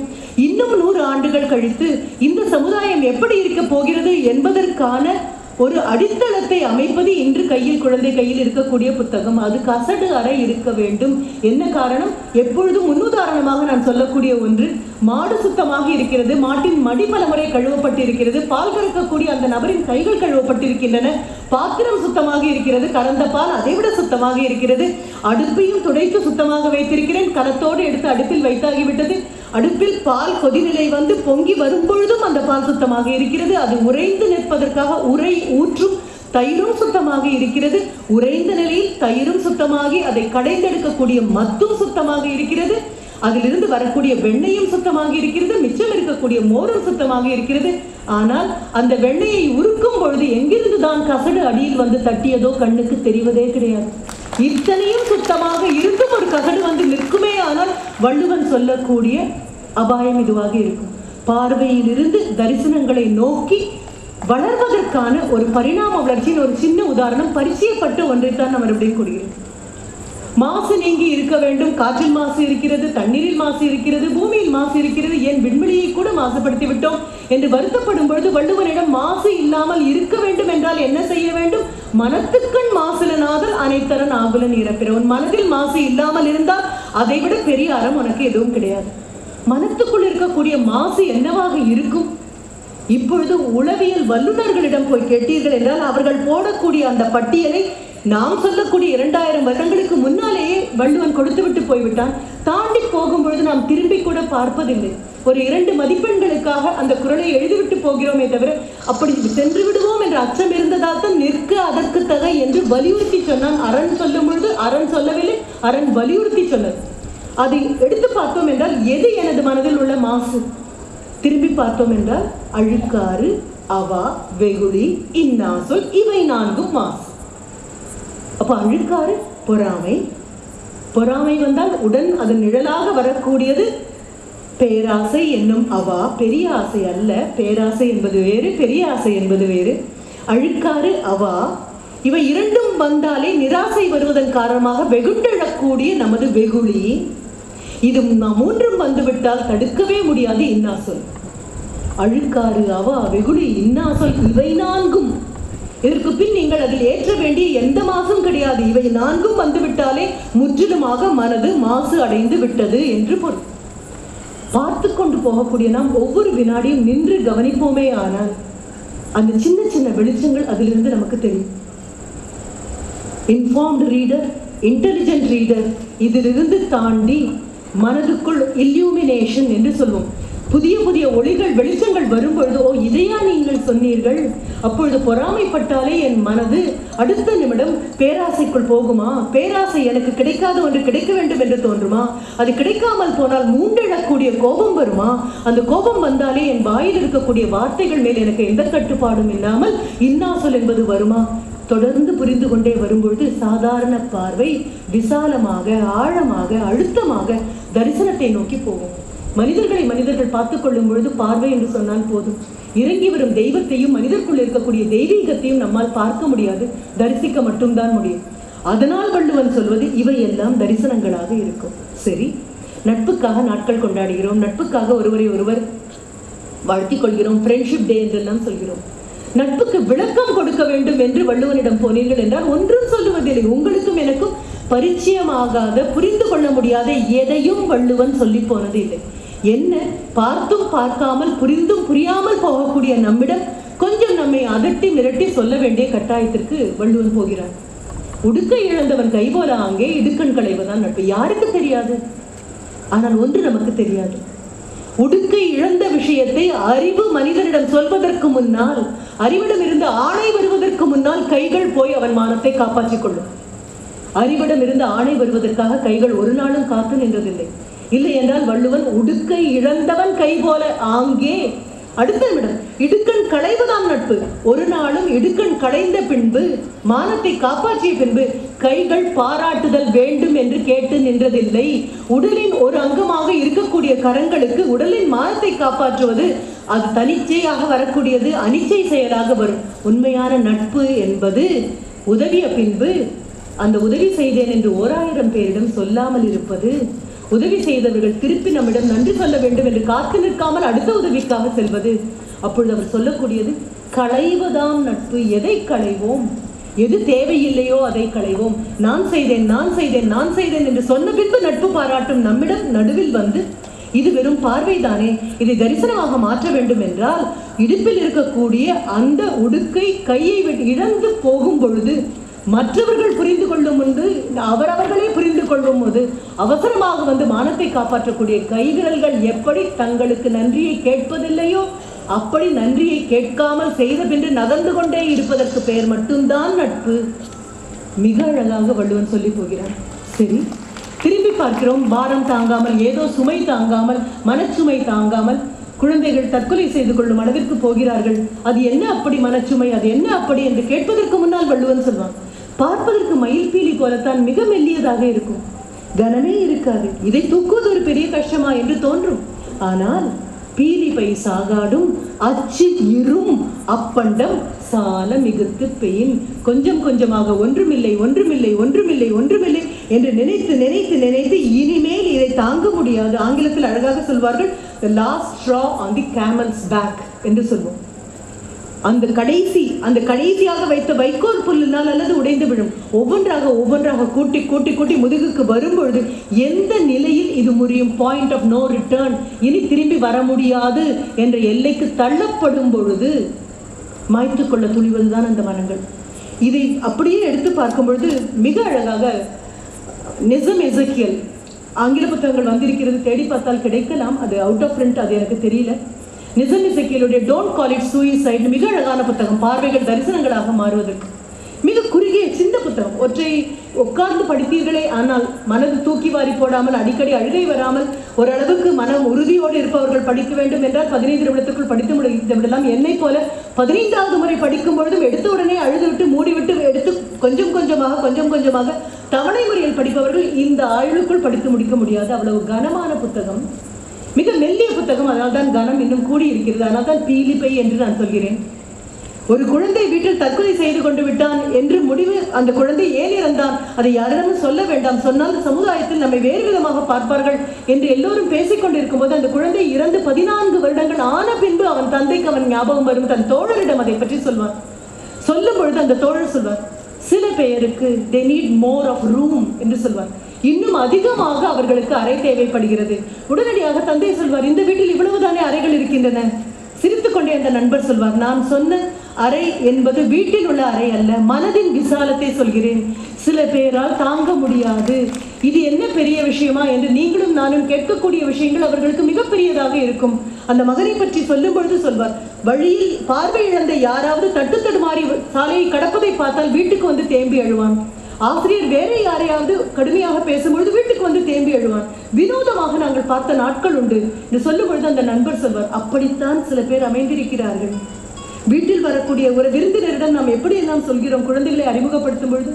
இன்னும் 100 ஆண்டுகள் கழித்து இந்த சமுதாயம் எப்படி இருக்க போகிறது என்பதற்கான ஒரு அடித்தளத்தை அமைப்பது இன்று குழந்தை கையில் இருக்கக்கூடிய புத்தகம். அது கசடு அறை இருக்க வேண்டும். என்ன காரணம்? எப்பொழுதும் முன்னுதாரணமாக நான் சொல்லக்கூடிய ஒன்று, மாடு சுத்தமாக இருக்கிறது, மாட்டின் மடி பல முறை கழுவப்பட்டு இருக்கிறது, பால் கறக்கக்கூடிய அந்த நபரின் கைகள் கழுவப்பட்டிருக்கின்றன, பாத்திரம் சுத்தமாக இருக்கிறது, கறந்த பால் அதைவிட சுத்தமாக இருக்கிறது, அடுப்பையும் துடைத்து சுத்தமாக வைத்திருக்கிறேன், கரத்தோடு எடுத்து அடுப்பில் வைத்தாகிவிட்டது, அடுப்பில் பால் கொதிநிலை வந்து பொங்கி வரும் பொழுதும் அந்த பால் சுத்தமாக இருக்கிறது, அது உறைந்து நிற்பதற்காக உரை ஊற்றும் தயிரும் சுத்தமாக இருக்கிறது, உறைந்த நிலையில் தயிரும் சுத்தமாகி அதை கடைந்தெடுக்கக்கூடிய மத்தும் சுத்தமாக இருக்கிறது, அதிலிருந்து வரக்கூடிய வெண்ணெயும் சுத்தமாக இருக்கிறது, மிச்சம் இருக்கக்கூடிய மோரும் சுத்தமாக இருக்கிறது. ஆனால் அந்த வெண்ணெயை உருக்கும் பொழுது எங்கிருந்து தான் கசடு அடியில் வந்து தட்டியதோ கண்ணுக்கு தெரிவதே கிடையாது. இத்தனையும் சுத்தமாக இருந்தும் ஒரு கசடு வந்து நிற்குமே ஆனால் வள்ளுவன் சொல்லக்கூடிய அபாயம் இதுவாக இருக்கும். பார்வையிலிருந்து தரிசனங்களை நோக்கி வளர்வதற்கான ஒரு பரிணாம வளர்ச்சியின் ஒரு சின்ன உதாரணம், பரிச்சயப்பட்ட ஒன்றைத்தான் நான் மறுபடியும் கூறுகிறேன். மாசு நீங்கி இருக்க வேண்டும். காற்றில் மாசு இருக்கிறது, தண்ணீரில் மாசு இருக்கிறது, பூமியில் மாசு இருக்கிறது, ஏன் விண்வெளியை கூட மாசுபடுத்தி விட்டோம் என்று வருத்தப்படும் பொழுது வள்ளுவனிடம் மாசு இல்லாமல் இருக்க வேண்டும் என்றால் என்ன செய்ய வேண்டும்? மனத்துக்கண் மாசுலனாதல் அனைத்தரன் ஆகுலன் இறப்பிற. உன் மனதில் மாசு இல்லாமல் இருந்தால் அதை விட பெரிய அறம் உனக்கு எதுவும் கிடையாது. மனத்துக்குள் இருக்கக்கூடிய மாசு என்னவாக இருக்கும்? இப்பொழுது உளவியல் வல்லுநர்களிடம் போய் கேட்டீர்கள் என்றால் அவர்கள் போடக்கூடிய அந்த பட்டியலை நாம் சொல்லக்கூடிய 2000 வருடங்களுக்கு முன்னாலேயே வள்ளுவன் கொடுத்துவிட்டு போய்விட்டான். தாண்டி போகும்பொழுது நாம் திரும்பி கூட பார்ப்பதில்லை. ஒரு 2 மதிப்பெண்களுக்காக அந்த குறளை எழுதிவிட்டு போகிறோமே தவிர அப்படி சென்று விடுவோம் என்ற அச்சம் இருந்ததால் தான் நிற்க அதற்கு தகை என்று வலியுறுத்தி சொன்னான். அரண் சொல்லும் பொழுது அரண் சொல்லவில்லை, அரண் வலியுறுத்தி சொன்னது. அதை எடுத்து பார்த்தோம் என்றால் எது எனது மனதில் உள்ள மாசு? திரும்பி பார்த்தோம் என்றால் அழுக்காறு, அவா, வெகுளி, இன்னாசொல், இவை 4 மாசு. அப்ப அழுக்காறு பொறாமை, பொறாமை வந்தால் உடன் அது நிழலாக வரக்கூடியது பேராசை என்னும் அவா. பெரிய ஆசை அல்ல, பேராசை என்பது வேறு, பெரிய ஆசை என்பது வேறு. அழுக்காறு அவா, இவை இரண்டும் வந்தாலே நிராசை வருவதன் காரணமாக வெகுண்டெழக்கூடிய நமது வெகுளி. இது மூன்றும் வந்துவிட்டால் தடுக்கவே முடியாது இன்னாசொல். அழுக்காறு அவா, வெகுளி, இன்னாசொல், இவை நான்கும். இதற்கு பின் நீங்கள் அதில் ஏற்ற வேண்டிய எந்த மாசும் கிடையாது. இவை நான்கும் வந்துவிட்டாலே முற்றிலுமாக மனது மாசு அடைந்து விட்டது என்று பொருள். பார்த்து கொண்டு போகக்கூடிய நாம் ஒவ்வொரு வினாடியும் நின்று கவனிப்போமே ஆனால் அந்த சின்ன சின்ன வெளிச்சங்கள் அதிலிருந்து நமக்கு தெரியும். இன்ஃபார்ம்டு ரீடர், இன்டெலிஜென்ட் ரீடர், இதிலிருந்து தாண்டி மனதுக்குள் இல்லுமினேஷன் என்று சொல்வோம். புதிய புதிய ஒளிகள் வெளிச்சங்கள் வரும்பொழுது, ஓ இதையா நீங்கள் சொன்னீர்கள், அப்பொழுது பொறாமைப்பட்டாலே என் மனது அடுத்த நிமிடம் பேராசைக்குள் போகுமா? பேராசை எனக்கு கிடைக்காத ஒன்று கிடைக்க வேண்டும் என்று தோன்றுமா? அது கிடைக்காமல் போனால் மூண்டெழக்கூடிய கோபம் வருமா? அந்த கோபம் வந்தாலே என் வாயில் இருக்கக்கூடிய வார்த்தைகள் மேல் எனக்கு எந்த கட்டுப்பாடும் இல்லாமல் இன்னாசொல் என்பது வருமா? தொடர்ந்து புரிந்து கொண்டே வரும்பொழுது சாதாரண பார்வை விசாலமாக, ஆழமாக, அழுத்தமாக தரிசனத்தை நோக்கி போகும். மனிதர்களை மனிதர்கள் பார்த்துக் கொள்ளும் பொழுது பார்வை என்று சொன்னால் போதும். இறங்கி வரும் தெய்வத்தையும் மனிதர்க்குள் இருக்கக்கூடிய தெய்வீகத்தையும் நம்மால் பார்க்க முடியாது, தரிசிக்க மட்டும்தான் முடியும். அதனால் வள்ளுவன் சொல்வது இவையெல்லாம் தரிசனங்களாக இருக்கும். சரி, நட்புக்காக நாட்கள் கொண்டாடுகிறோம், நட்புக்காக ஒருவரை ஒருவர் வாழ்த்திக் கொள்கிறோம், ஃப்ரெண்ட்ஷிப் டே என்றெல்லாம் சொல்கிறோம். நட்புக்கு விளக்கம் கொடுக்க வேண்டும் என்று வள்ளுவனிடம் போனீர்கள் என்றால் ஒன்றும் சொல்லுவதில்லை. உங்களுக்கும் எனக்கும் பரிச்சயமாகாத, புரிந்து கொள்ள முடியாத எதையும் வள்ளுவன் சொல்லி போனது இல்லை. என்ன, பார்த்தும் பார்க்காமல் புரிந்தும் புரியாமல் போகக்கூடிய நம்மிடம் கொஞ்சம் நம்மை அதட்டி மிரட்டி சொல்ல வேண்டிய கட்டாயத்திற்கு வள்ளுவன் போகிறார். உடுக்கை இழந்தவன் கைபோல அங்கே இடுக்கண் களைவதான் நட்பு. யாருக்கு தெரியாது? ஆனால் ஒன்று நமக்கு தெரியாது. உடுக்கை இழந்த விஷயத்தை அறிவு மனிதனிடம் சொல்வதற்கு முன்னால், அறிவிடம் இருந்து ஆணை வருவதற்கு முன்னால் கைகள் போய் அவன் மானத்தை காப்பாற்றிக் கொள்ளும். அறிவிடம் இருந்து ஆணை வருவதற்காக கைகள் ஒரு நாளும் காத்து நின்றதில்லை. இல்லை என்றால் வள்ளுவன் உடுக்கை இழந்தவன் கை போல ஆங்கே அடுத்த நிமிடம் இடுக்கண் களைவதாம் நட்பு. ஒரு நாளும் இடுக்கண் களைந்த பின்பு, மானத்தை காப்பாற்றிய பின்பு கைகள் பாராட்டுதல் வேண்டும் என்று கேட்டு நின்றதில்லை. உடலின் ஒரு அங்கமாக இருக்கக்கூடிய கரங்களுக்கு உடலின் மானத்தை காப்பாற்றுவது அது தனிச்சையாக வரக்கூடியது, அனிச்சை செயலாக வரும். உண்மையான நட்பு என்பது உதவிய பின்பு அந்த உதவி செய்தேன் என்று 1000 பேரிடம் சொல்லாமல் இருப்பது, உதவி செய்தவர்கள் திருப்பி நம்மிடம் நன்றி சொல்ல வேண்டும் என்று காத்து நிற்காமல் அடுத்த உதவிக்காக செல்வது. அப்பொழுது அவர் சொல்லக்கூடியது களைவதாம் நட்பு. எதை களைவோம்? எது தேவையில்லையோ அதை களைவோம். நான் செய்தேன், நான் செய்தேன், நான் செய்தேன் என்று சொன்ன பின்பு நட்பு பாராட்டும் நம்மிடம் நடுவில் வந்து, இது வெறும் பார்வைதானே, இதை தரிசனமாக மாற்ற வேண்டும் என்றால் இடுப்பில் இருக்கக்கூடிய அந்த உடுக்கை கையை இழந்து போகும் பொழுது மற்றவர்கள் புரிந்து கொள்ளும் முன்பு அவரவர்களே புரிந்து கொள்ளும் போது அவசரமாக வந்து மானத்தை காப்பாற்றக்கூடிய கைவிரல்கள் எப்படி தங்களுக்கு நன்றியை கேட்பதில்லையோ அப்படி நன்றியை கேட்காமல் செய்த பின்று நகர்ந்து கொண்டே இருப்பதற்கு பெயர் மட்டும்தான் நட்பு. மிக அழகாக வள்ளுவன் சொல்லி போகிறார். சரி, திரும்பி பார்க்கிறோம். பாரம் தாங்காமல், ஏதோ சுமை தாங்காமல், மனச்சுமை தாங்காமல் குழந்தைகள் தற்கொலை செய்து கொள்ளும் அளவிற்கு போகிறார்கள். அது என்ன அப்படி மனச்சுமை, அது என்ன அப்படி என்று கேட்பதற்கு முன்னால் வள்ளுவன் சொல்வான், பார்ப்பதற்கு மயில் பீலி போலத்தான் மிக மெல்லியதாக இருக்கும், கனமே இருக்காது, இதை தூக்குவது ஒரு பெரிய கஷ்டமா என்று தோன்றும். ஆனால் பீலி பை சாகாடும் அச்சு இரும் அப்பண்டம் சால மிகுத்து பெயின். கொஞ்சம் கொஞ்சமாக ஒன்றுமில்லை ஒன்றுமில்லை ஒன்றுமில்லை ஒன்றுமில்லை என்று நினைத்து நினைத்து நினைத்து இனிமேல் இதை தாங்க முடியாது. ஆங்கிலத்தில் அழகாக சொல்வார்கள், the last straw on the camel's back என்று சொல்வோம். அந்த கடைசியாக வைத்த வைக்கோல் புல்லினால் அல்லது உடைந்து விடும். ஒவ்வொன்றாக ஒவ்வொன்றாக கூட்டி கூட்டி கூட்டி முதுகுக்கு வரும்பொழுது எந்த நிலையில் இது முறியும், பாயிண்ட் ஆஃப் நோ ரிட்டர்ன், இனி திரும்பி வர முடியாது என்ற எல்லைக்கு தள்ளப்படும் பொழுது மாய்த்து கொள்ள துணிவதுதான் அந்த மனங்கள். இதை அப்படியே எடுத்து பார்க்கும் பொழுது மிக அழகாக நிசம் எசக்கியல் ஆங்கில புத்தகங்கள் வந்திருக்கிறது, தேடி பார்த்தால் கிடைக்கலாம், அது அவுட் ஆஃப் பிரிண்ட், அது எனக்கு தெரியல. நிசம் எசக்கியலுடைய டோன்ட் கால் இட் சூயிசைட் மிக அழகான புத்தகம், பார்வைகள் தரிசனங்களாக மாறுவதற்கு. மிக குறுகிய சின்ன புத்தகம், ஒற்றை உட்கார்ந்து படித்தீர்களே ஆனால் மனது தூக்கி வாரி போடாமல், அடிக்கடி அழுகை வராமல், ஓரளவுக்கு மனம் உறுதியோடு இருப்பவர்கள் படிக்க வேண்டும் என்றால் 15 நிமிடத்துக்குள் படித்து முடித்து விடலாம். என்னை போல 15வது முறை படிக்கும் பொழுதும் எடுத்த உடனே அழுதுவிட்டு மூடிவிட்டு எடுத்து கொஞ்சம் கொஞ்சமாக தவணை முறையில் படிப்பவர்கள் இந்த ஆயுளுக்குள் படித்து முடிக்க முடியாது. அவ்வளவு கனமான புத்தகம், மிக மெல்லிய புத்தகம். அதனால்தான் கனம் இன்னும் கூடி இருக்கிறது. அதனால்தான் பீலிப்பை என்று நான் சொல்கிறேன். ஒரு குழந்தை வீட்டில் தற்கொலை செய்து கொண்டு விட்டான் என்று முடிவு, அந்த குழந்தை ஏன் இறந்தான் அதை யாரிடமும் சொல்ல வேண்டாம், சொன்னால் சமுதாயத்தில் நம்மை வேறு விதமாக பார்ப்பார்கள் என்று எல்லோரும் பேசிக்கொண்டிருக்கும் போது அந்த குழந்தை இறந்து 14 வருடங்கள் ஆன பின்பு அவன் தந்தைக்கு அவன் ஞாபகம் வரும். தன் தோழரிடம் அதை பற்றி சொல்வார். சொல்லும் பொழுது அந்த தோழர் சொல்வார், சில பெயருக்கு they need more of room என்று சொல்வார். இன்னும் அதிகமாக அவர்களுக்கு அறை தேவைப்படுகிறது. உடனடியாக தந்தை சொல்வார், இந்த வீட்டில் இவ்வளவுதானே அறைகள் இருக்கின்றன. சிரித்துக் கொண்டே அந்த நண்பர் சொல்வார், நான் சொன்ன அறை என்பது வீட்டில் உள்ள அறை அல்ல, மனதின் விசாலத்தை சொல்கிறேன். சில பேரால் தாங்க முடியாது. இது என்ன பெரிய விஷயமா என்று நீங்களும் நானும் கேட்கக்கூடிய விஷயங்கள் அவர்களுக்கு மிகப்பெரியதாக இருக்கும். அந்த மகனை பற்றி சொல்லும் பொழுது சொல்வார், வழியில் பார்வை இழந்த யாராவது தட்டு தடுமாறி சாலையை கடப்பதை பார்த்தால் வீட்டுக்கு வந்து தேம்பி அழுவான். ஆசிரியர் வேற யாரையாவது கடுமையாக பேசும்பொழுது வீட்டுக்கு வந்து தேம்பி எழுவான். வினோதமாக நாங்கள் பார்த்த நாட்கள் உண்டு என்று சொல்லும் பொழுது அந்த நண்பர் சொல்வார், அப்படித்தான் சில பேர் அமைந்திருக்கிறார்கள். வீட்டில் வரக்கூடிய ஒரு விருந்தினரிடம் நாம் எப்படி எல்லாம் சொல்கிறோம் குழந்தைகளை அறிமுகப்படுத்தும் பொழுது.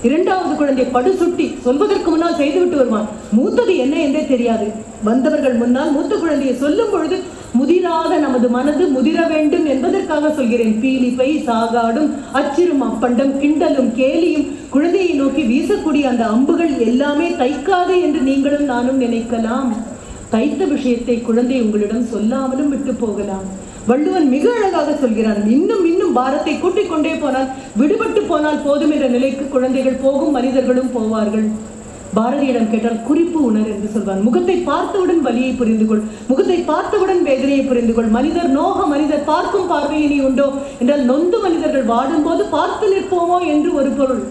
இரண்டாவது குழந்தை படுசுட்டி சொல்வதற்கு முன்னால் செய்துவிட்டு வருவான். மூத்தது என்ன என்றே தெரியாது. வந்தவர்கள் முன்னால் மூத்த குழந்தையை சொல்லும் பொழுது முதிராத நமது மனது முதிர வேண்டும் என்பதற்காக சொல்கிறேன். பீலிப்பை, சாகாடும், அச்சிரும் அப்பண்டம், கிண்டலும் கேலியும், குழந்தையை நோக்கி வீசக்கூடிய அந்த அம்புகள் எல்லாமே தைக்காது என்று நீங்களும் நானும் நினைக்கலாம். தைத்த விஷயத்தை குழந்தை உங்களிடம் சொல்லாமலும் விட்டு போகலாம். வள்ளுவன் மிக அழகாக சொல்கிறான், இன்னும் இன்னும் பாரத்தை கூட்டிக் கொண்டே போனால், விடுபட்டு போனால் போதும் என்ற நிலைக்கு குழந்தைகள் போகும், மனிதர்களும் போவார்கள். பாரதியிடம் கேட்டால் குறிப்பு உணர் என்று சொல்வான். முகத்தை பார்த்தவுடன் வலியை புரிந்து கொள், முகத்தை பார்த்தவுடன் வேதனையை புரிந்து கொள். மனிதர் நோக மனிதர் பார்க்கும் பார்வையினி உண்டோ என்றால், நொந்து மனிதர்கள் வாடும் போது பார்த்து நிற்போமோ என்று ஒரு பொருள்.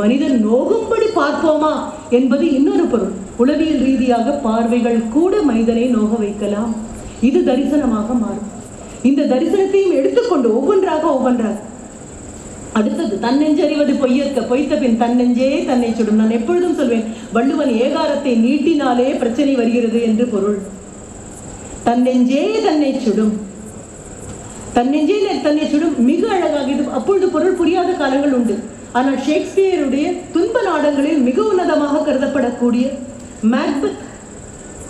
மனிதன் நோகும்படி பார்ப்போமா என்பது இன்னொரு பொருள். உளவியல் ரீதியாக பார்வைகள் கூட மனிதனை நோக வைக்கலாம். இது தரிசனமாக மாறும். இந்த தரிசனத்தையும் எடுத்துக்கொண்டு ஒவ்வொன்றாக அடுத்தது, தன்னெஞ்சறிவது பொய்யற்க, பொய்த்த பின் தன்னெஞ்சே தன்னை சுடும். நான் எப்பொழுதும் சொல்வேன், வள்ளுவன் ஏகாரத்தை நீட்டினாலே பிரச்சனை வருகிறது என்று பொருள். தன்னெஞ்சே தன்னை சுடும், தன்னெஞ்சே தன்னை சுடும் மிக அழகாக. இது அப்பொழுது பொருள் புரியாத காலங்கள் உண்டு. ஆனால் ஷேக்ஸ்பியருடைய துன்ப நாடங்களில் மிக உன்னதமாக கருதப்படக்கூடிய மேக்பெத்,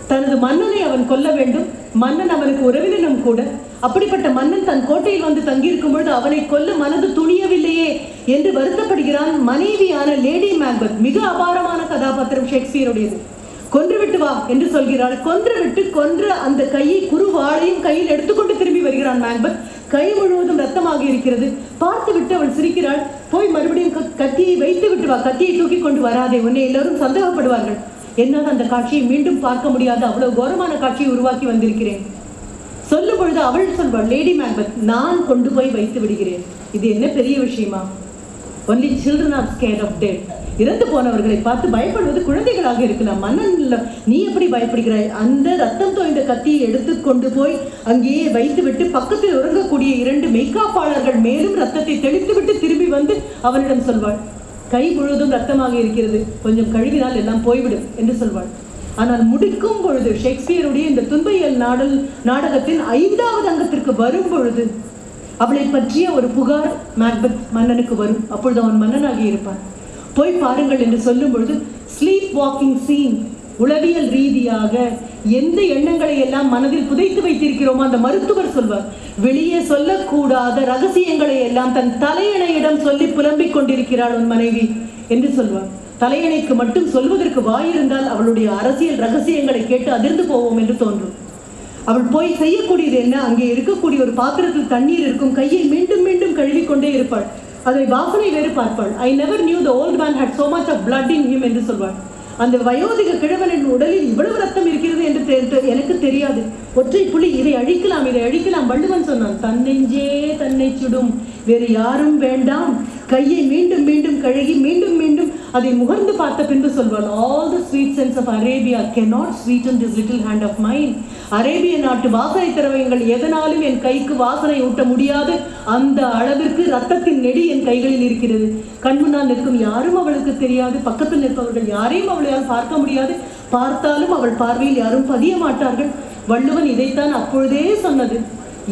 தனது மன்னனை அவன் கொல்ல வேண்டும். மன்னன் அவனுக்கு உறவினனும் கூட. அப்படிப்பட்ட மன்னன் தன் கோட்டையில் வந்து தங்கியிருக்கும் பொழுது அவனை கொல்ல மனது துணியவில்லையே என்று வருத்தப்படுகிறான். மனைவியான லேடி மேக்பெத் மிக அபாரமான கதாபாத்திரம் ஷேக்ஸ்பியருடையது. கொன்றுவிட்டு வா என்று சொல்கிறாள். கொன்ற அந்த கையை, குறுவாளையும் கையில் எடுத்துக்கொண்டு திரும்பி வருகிறான் மேக்பெத். கை முழுவதும் ரத்தமாக இருக்கிறது. பார்த்து விட்டு அவள் சிரிக்கிறாள். போய் மறுபடியும் கத்தியை வைத்து விட்டு வா, கத்தியை தூக்கி கொண்டு வராதே, உன்னை எல்லாரும் சந்தேகப்படுவார்கள். என்னால் அந்த காட்சியை மீண்டும் பார்க்க முடியாது, அவ்வளவு கோரமான காட்சியை உருவாக்கி வந்திருக்கிறேன் சொல்லும் பொழுது அவள் சொல்வாள், லேடி மேக்பெத், நான் கொண்டு போய் வைத்து விடுகிறேன். இது என்ன பெரிய விஷயமா? only children are scared of death. இறந்து போனவர்களை பார்த்து பயப்படுவது குழந்தைகளாக இருக்கலாம். மன்னன் நீ எப்படி பயப்படுகிறாய்? அந்த ரத்தம் தோய்ந்த கத்தியை எடுத்து கொண்டு போய் அங்கேயே வைத்துவிட்டு பக்கத்தில் உறங்கக்கூடிய 2 மெய்காப்பாளர்கள் மேலும் ரத்தத்தை தெளித்துவிட்டு திரும்பி வந்து அவனிடம் சொல்வாள், கை முழுவதும் ரத்தமாக இருக்கிறது, கொஞ்சம் கழுவினால் எல்லாம் போய்விடும் என்று சொல்வாள். ஆனால் முடிக்கும் பொழுது ஷேக்ஸ்பியருடைய இந்த துன்பையல் நாடகத்தின் 5வது அங்கத்திற்கு வரும் பொழுது அவளை பற்றிய ஒரு புகார் மேக்பெத் மன்னனுக்கு வரும். அப்பொழுது அவன் மன்னனாகி இருப்பான். போய் பாருங்கள் என்று சொல்லும் பொழுது ஸ்லீப் வாக்கிங் சீன், உளவியல் ரீதியாக எந்த எண்ணங்களை எல்லாம் மனதில் புதைத்து வைத்திருக்கிறோமோ அந்த மருத்துவர் சொல்வார், வெளியே சொல்லக்கூடாத ரகசியங்களை எல்லாம் தன் தலையணையிடம் சொல்லி புலம்பிக் கொண்டிருக்கிறாள் உன் மனைவி என்று சொல்வார். தலையணைக்கு மட்டும் சொல்வதற்கு வாயிருந்தால் அவளுடைய அரசியல் ரகசியங்களை கேட்டு அதிர்ந்து போவோம் என்று தோன்றும். அவள் போய் செய்யக்கூடியது என்ன? அங்கே இருக்கக்கூடிய ஒரு பாத்திரத்தில் தண்ணீர் இருக்கும், கையை மீண்டும் மீண்டும் கழுவிக்கொண்டே இருப்பாள். அதை வாசனை வேறு பார்ப்பாள். I never knew the old man had so much of blood in him என்று சொல்வாள். அந்த வயோதிக கிழவனின் உடலில் இவ்வளவு ரத்தம் இருக்கிறது என்று எனக்கு தெரியாது. ஒற்றை புலி, இதை அழிக்கலாம், இதை அழிக்கலாம். வள்ளுவன் சொன்னான், தன்னெஞ்சே தன்னை சுடும், வேறு யாரும் வேண்டாம். கையை மீண்டும் மீண்டும் கழுகி மீண்டும் மீண்டும் அதை முகர்ந்து பார்த்த பின்பு சொல்வாள், all the sweet scents of Arabia cannot sweeten this little hand of mine. அரேபிய நாட்டு வாசனை திரவியங்கள் எதனாலும் என் கைக்கு வாசனை ஊட்ட முடியாது. அந்த அளவிற்கு ரத்தத்தின் நெடி என் கைகளில் இருக்கிறது. கண்முன்னால் நிற்கும் யாரும் அவளுக்கு தெரியாது. பக்கத்தில் நிற்பவர்கள் யாரையும் அவளால் பார்க்க முடியாது. பார்த்தாலும் அவள் பார்வையில் யாரும் பதிய மாட்டார்கள். வள்ளுவன் இதைத்தான் அப்பொழுதே சொன்னது.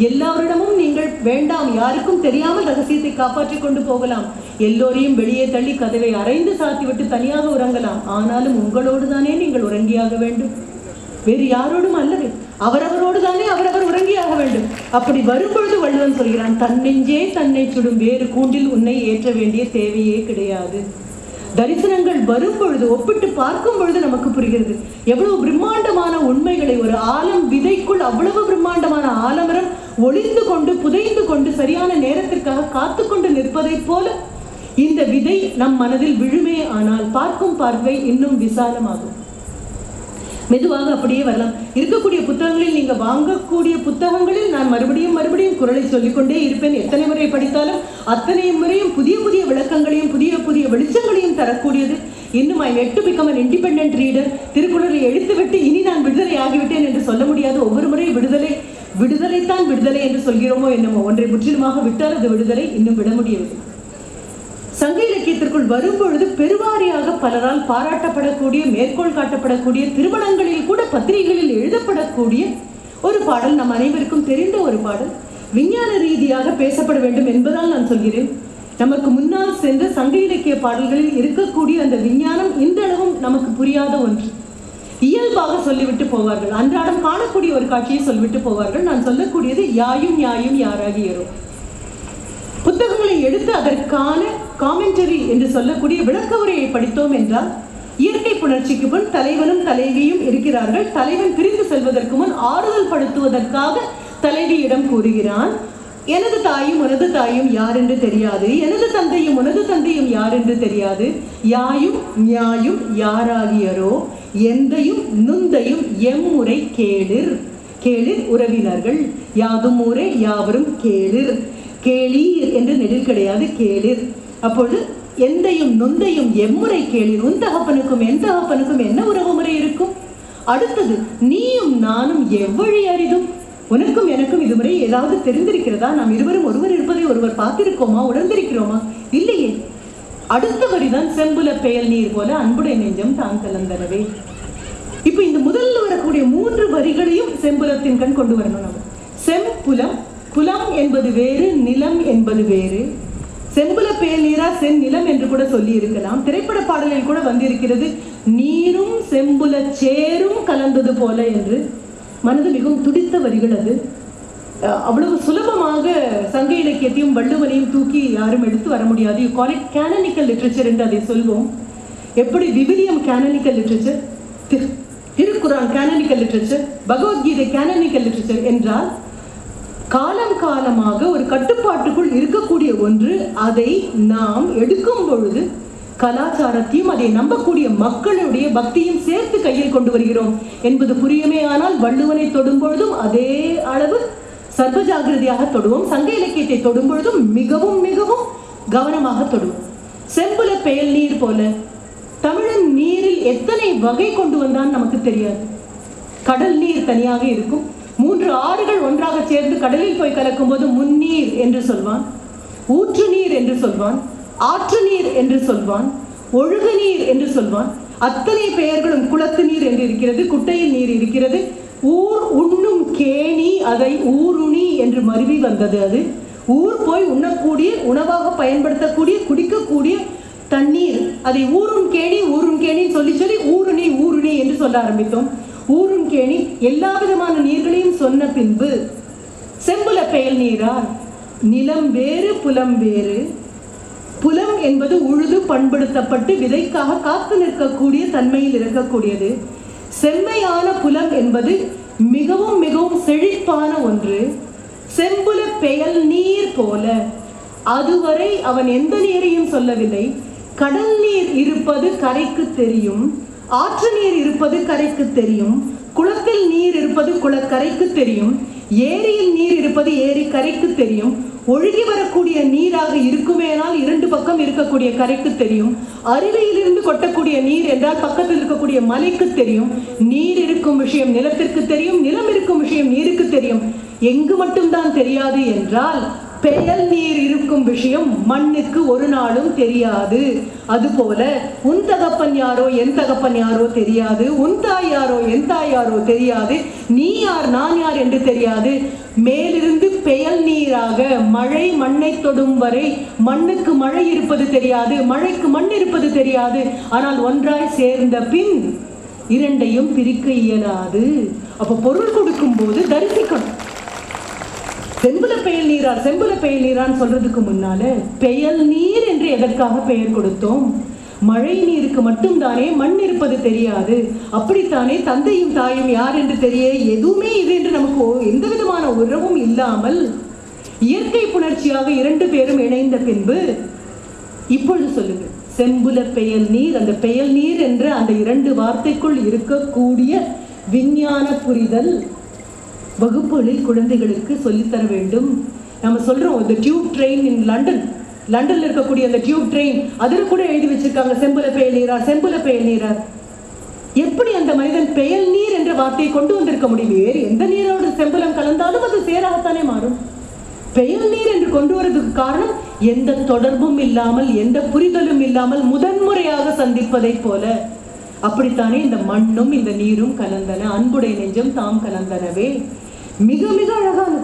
எல்லாரிடமும் நீங்கள் வேண்டாம், யாருக்கும் தெரியாமல் ரகசியத்தை காப்பாற்றிக் கொண்டு போகலாம், எல்லோரையும் வெளியே தள்ளி கதவை அரைந்து சாத்திவிட்டு தனியாக உறங்கலாம். ஆனாலும் உங்களோடு தானே நீங்கள் உறங்கியாக வேண்டும், வேறு யாரோடும் அல்லவே. அவரவரோடு தானே அவரவர் உறங்கியாக வேண்டும். அப்படி வரும்பொழுது வள்ளுவன் சொல்கிறான், தன்னெஞ்சே தன்னை சுடும், வேறு கூண்டில் உன்னை ஏற்ற வேண்டிய தேவையே கிடையாது. தரிசனங்கள் வரும் பொழுது, ஒப்பிட்டு பார்க்கும் பொழுது நமக்கு புரிகிறது எவ்வளவு பிரம்மாண்டமான உண்மைகளை. ஒரு ஆலம் விதைக்குள் அவ்வளவு பிரம்மாண்டமான ஆலமரம் ஒளிந்து கொண்டு புதைந்து கொண்டு சரியான நேரத்திற்காக காத்து கொண்டு நிற்பதை போல இந்த விதை நம் மனதில் விழுமே ஆனால் பார்க்கும் பார்வை இன்னும் விசாலமாகும். மெதுவாக அப்படியே வரலாம். இருக்கக்கூடிய புத்தகங்களில், நீங்க வாங்கக்கூடிய புத்தகங்களில் நான் மறுபடியும் மறுபடியும் குறளை சொல்லிக்கொண்டே இருப்பேன். எத்தனை முறை படித்தாலும் அத்தனை முறையும் புதிய புதிய விளக்கங்களையும் புதிய புதிய வெளிச்சங்களையும் தரக்கூடியது. இன்னும் I had to become an independent reader. திருக்குறளை எழுத்துவிட்டு இனி நான் விடுதலை ஆகிவிட்டேன் என்று சொல்ல முடியாது. ஒவ்வொரு முறை விடுதலைத்தான் விடுதலை என்று சொல்கிறோமோ என்னமோ, ஒன்றை முற்றிலுமாக விட்டால் அது விடுதலை, இன்னும் விட முடியவில்லை. சங்க இலக்கியத்திற்குள் வரும்பொழுது பெருவாரியாக பலரால் பாராட்டப்படக்கூடிய, மேற்கோள் காட்டப்படக்கூடிய, திருமணங்களில் கூட பத்திரிகைகளில் எழுதப்படக்கூடிய ஒரு பாடல், நம் அனைவருக்கும் தெரிந்த ஒரு பாடல். விஞ்ஞான ரீதியாக பேசப்பட வேண்டும் என்பதால் நான் சொல்கிறேன். நமக்கு முன்னால் சென்ற சங்க இலக்கிய பாடல்களில் இருக்கக்கூடிய அந்த விஞ்ஞானம் இன்றளவும் நமக்கு புரியாத ஒன்று. இயல்பாக சொல்லிவிட்டு போவார்கள், அன்றாடம் காணக்கூடிய ஒரு காட்சியை சொல்லிவிட்டு போவார்கள். நான் சொல்லக்கூடியது யாயும் யாயும் யாராகியரோ. புத்தகங்களை எடுத்து அதற்கான காமெண்டரி என்று சொல்லக்கூடிய விளக்க உரையை படித்தோம் என்றால், இயற்கை புணர்ச்சிக்கு முன் தலைவனும் தலைவியும் இருக்கிறார்கள். தலைவன் பிரிந்து செல்வதற்கு முன் ஆறுதல் படுத்துவதற்காக தலைவியிடம் கூறுகிறான், எனது தாயும் உனது தாயும் யார் என்று தெரியாது, எனது தந்தையும் உனது தந்தையும் யார் என்று தெரியாது, யாயும் ஞாயும் யாராகியரோ, எந்தையும் நுந்தையும் எம்முறை கேளிர். கேளிர் உறவினர்கள், யாதும் ஊரே யாவரும் கேளிர். கேளீர் என்று நெடில் கிடையாது, கேளிர். அப்பொழுது எந்தையும் நுந்தையும் எம்முறை கேளிர். உன் தகப்பனுக்கும் என் தகப்பனுக்கும் என்ன உறவு முறை இருக்கும்? அடுத்தது, நீயும் நானும் எவ்வழி அறிதும். உனக்கும் எனக்கும் இதுமுறை ஏதாவது தெரிந்திருக்கிறதா? நாம் இருவரும் ஒருவர் இருப்பதை ஒருவர் பார்த்திருக்கோமா, உணர்ந்திருக்கிறோமா? இல்லையே. அடுத்த வரிதான், செம்புல பெயல் நீர் போல அன்புடைய நெஞ்சம் தான் கலந்தனவே. இப்ப இந்த முதல்ல வரக்கூடிய 3 வரிகளையும் செம்புலத்தின் கண் கொண்டு வரணும். நம்ம செம்புலம், புலம் என்பது வேறு, நிலம் என்பது வேறு. செம்புல பெயல் நீரா செந்நிலம் என்று கூட சொல்லி இருக்கலாம். திரைப்பட பாடலில் கூட வந்திருக்கிறது, நீரும் செம்புல சேரும் கலந்தது போல என்று. மனது மிகவும் துடித்த வரிகள் அது. அவ்வளவு சுலபமாக சங்க இலக்கியத்தையும் வள்ளுவனையும் தூக்கி யாரும் எடுத்து வர முடியாது. யூ கால் இட் கேனனிக்கல் லிட்ரேச்சர் என்று அதை சொல்வோம். எப்படி விவிலியம் கேனனிக்கல் லிட்ரேச்சர், திருக்குரான் கேனனிக்கல் லிட்ரேச்சர், பகவத்கீதை கேனனிக்கல் லிட்ரேச்சர் என்றால் காலம் காலமாக ஒரு கட்டுப்பாட்டுக்குள் இருக்கக்கூடிய ஒன்று. அதை நாம் எடுக்கும் பொழுது கலாச்சாரத்தையும் அதை நம்பக்கூடிய மக்களுடைய பக்தியும் சேர்த்து கையில் கொண்டு வருகிறோம் என்பது புரியுமே. ஆனால் வள்ளுவனை தொடும் பொழுதும் அதே அளவு சர்வ ஜாகிரதையாக தொடுவோம். சங்க இலக்கியத்தை தொடும் பொழுதும் மிகவும் மிகவும் கவனமாக தொடுவோம். செம்புல பெயல் நீர் போல தமிழன் நீரில் எத்தனை வகை கொண்டு வந்தான் நமக்கு தெரியாது. கடல் நீர் தனியாக இருக்கும். 3 ஆறுகள் ஒன்றாக சேர்ந்து கடலில் போய் கலக்கும் போது முன்னீர் என்று சொல்வான், ஊற்று நீர் என்று சொல்வான், ஆற்று நீர் என்று சொல்வான், ஒழுகு நீர் என்று சொல்வான். அத்தனை பெயர்களும், குளத்து நீர் என்று இருக்கிறது, குட்டையில் நீர் இருக்கிறது, ஊர் உண்ணும் கேணி, அதை ஊருணி என்று மருவி வந்தது. அது ஊர் போய் உண்ணக்கூடிய, உணவாக பயன்படுத்தக்கூடிய, குடிக்கக்கூடிய தண்ணீர், அதை ஊரும் கேணி சொல்லி சொல்லி ஊருணி ஊருணி என்று சொல்ல ஆரம்பித்தோம். ஊரும் கேணி எல்லா விதமான நீர்களையும் சொன்ன பின்பு செம்புல பெயல் நீரால் நிலம் வேறு புலம் வேறு. புலம் என்பது உழுது பண்படுத்தப்பட்டு விதைக்காக காத்து நிற்கக்கூடிய தன்மையில் இருக்கக்கூடியது. செம்மையான புலம் என்பது மிகவும் மிகவும் செழிப்பான ஒன்று. செம்புல பெயல் நீர் போல, அதுவரை அவன் எந்த நீரையும் சொல்லவில்லை. கடல் நீர் இருப்பது கரைக்கு தெரியும், ஆற்று நீர் இருப்பது கரைக்கு தெரியும், குளத்தில் நீர் இருப்பது குளக்கரைக்கு தெரியும், ஏரியில் நீர் இருப்பது ஏரி கரைக்கு தெரியும், ஒழுகி வரக்கூடிய நீராக இருக்குமேனால் 2 பக்கம் இருக்கக்கூடிய கரைக்கு தெரியும், அருவியிலிருந்து கொட்டக்கூடிய நீர் என்றால் பக்கத்தில் இருக்கக்கூடிய மலைக்கு தெரியும். நீர் இருக்கும் விஷயம் நிலத்திற்கு தெரியும், நிலம் இருக்கும் விஷயம் நீருக்கு தெரியும். எங்கு மட்டும்தான் தெரியாது என்றால் பெயல் நீர் இருக்கும் விஷயம் மண்ணுக்கு ஒரு நாளும் தெரியாது. அதுபோல உன் தகப்பன் யாரோ என் தகப்பன் யாரோ தெரியாது, உன் தாய் யாரோ என் தாய் யாரோ தெரியாது, நீ யார் நான் யார் என்று தெரியாது. மேலிருந்து பெயல் நீராக மழை மண்ணை தொடும் வரை மண்ணுக்கு மழை இருப்பது தெரியாது, மழைக்கு மண் இருப்பது தெரியாது. ஆனால் ஒன்றாய் சேர்ந்த பின் இரண்டையும் பிரிக்க இயலாது. அப்ப பொருள் கொடுக்கும் போது தரிசிக்கணும். செம்புல பெயல் நீரார், செம்புல பெயல் நீரான்னு சொல்றதுக்கு முன்னால பெயல் நீர் என்று எதற்காக பெயர் கொடுத்தோம்? மழை நீருக்கு மட்டும் தானே மண் இருப்பது தெரியாது. அப்படித்தானே தந்தையும் தாயும் யார் என்று தெரிய எதுவுமே இது என்று நமக்கு எந்த விதமான உறவும் இல்லாமல் இயற்கை புணர்ச்சியாக இரண்டு பேரும் இணைந்த பின்பு இப்பொழுது சொல்லுங்க, செம்புல பெயல் நீர், அந்த பெயல் நீர் என்ற அந்த இரண்டு வார்த்தைக்குள் இருக்கக்கூடிய விஞ்ஞான புரிதல் வகுப்புகளில் குழந்தைகளுக்கு சொல்லித்தர வேண்டும். நம்ம சொல்றோம் the tube train in லண்டன்ல இருக்கக்கூடிய அந்த டியூப் ட்ரெயின், அதில் கூட எழுதி வச்சிருக்காங்க செம்புல பெயல் நீரார், செம்புல பெயல் நீரார். எப்படி அந்த மனிதன் பெயல் நீர் என்ற வார்த்தையை கொண்டு வந்திருக்க முடியும்? வேறு எந்த நீரோடு செம்புலம் கலந்தாலும் அது சேராகத்தானே மாறும். பெயல் நீர் என்று கொண்டு வரதுக்கு காரணம் எந்த தொடர்பும் இல்லாமல் எந்த புரிதலும் இல்லாமல் முதன்முறையாக சந்திப்பதை போல அப்படித்தானே இந்த மண்ணும் இந்த நீரும் கலந்தன. அன்புடைய நெஞ்சம் தாம் கலந்தனவே. மிக மிக அழகான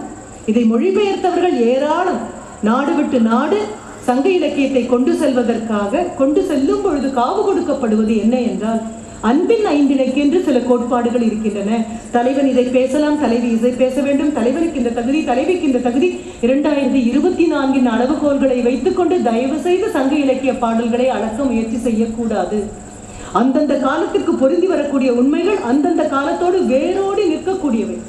இதை மொழிபெயர்த்தவர்கள் ஏராளம். நாடு விட்டு நாடு சங்க இலக்கியத்தை கொண்டு செல்வதற்காக கொண்டு செல்லும் பொழுது காவு கொடுக்கப்படுவது என்ன என்றால் அன்பின் ஐந்திணைக்கு என்று சில கோட்பாடுகள் இருக்கின்றன. தலைவன் இதை பேசலாம், தலைவி இதை பேச வேண்டும், தலைவனுக்கு இந்த தகுதி, தலைவிக்கு இந்த தகுதி. 2024 அளவுகோல்களை வைத்துக்கொண்டு தயவு செய்து சங்க இலக்கிய பாடல்களை அளக்க முயற்சி செய்யக்கூடாது. அந்தந்த காலத்திற்கு பொருந்தி வரக்கூடிய உண்மைகள் அந்தந்த காலத்தோடு வேரோடி நிற்கக்கூடியவை.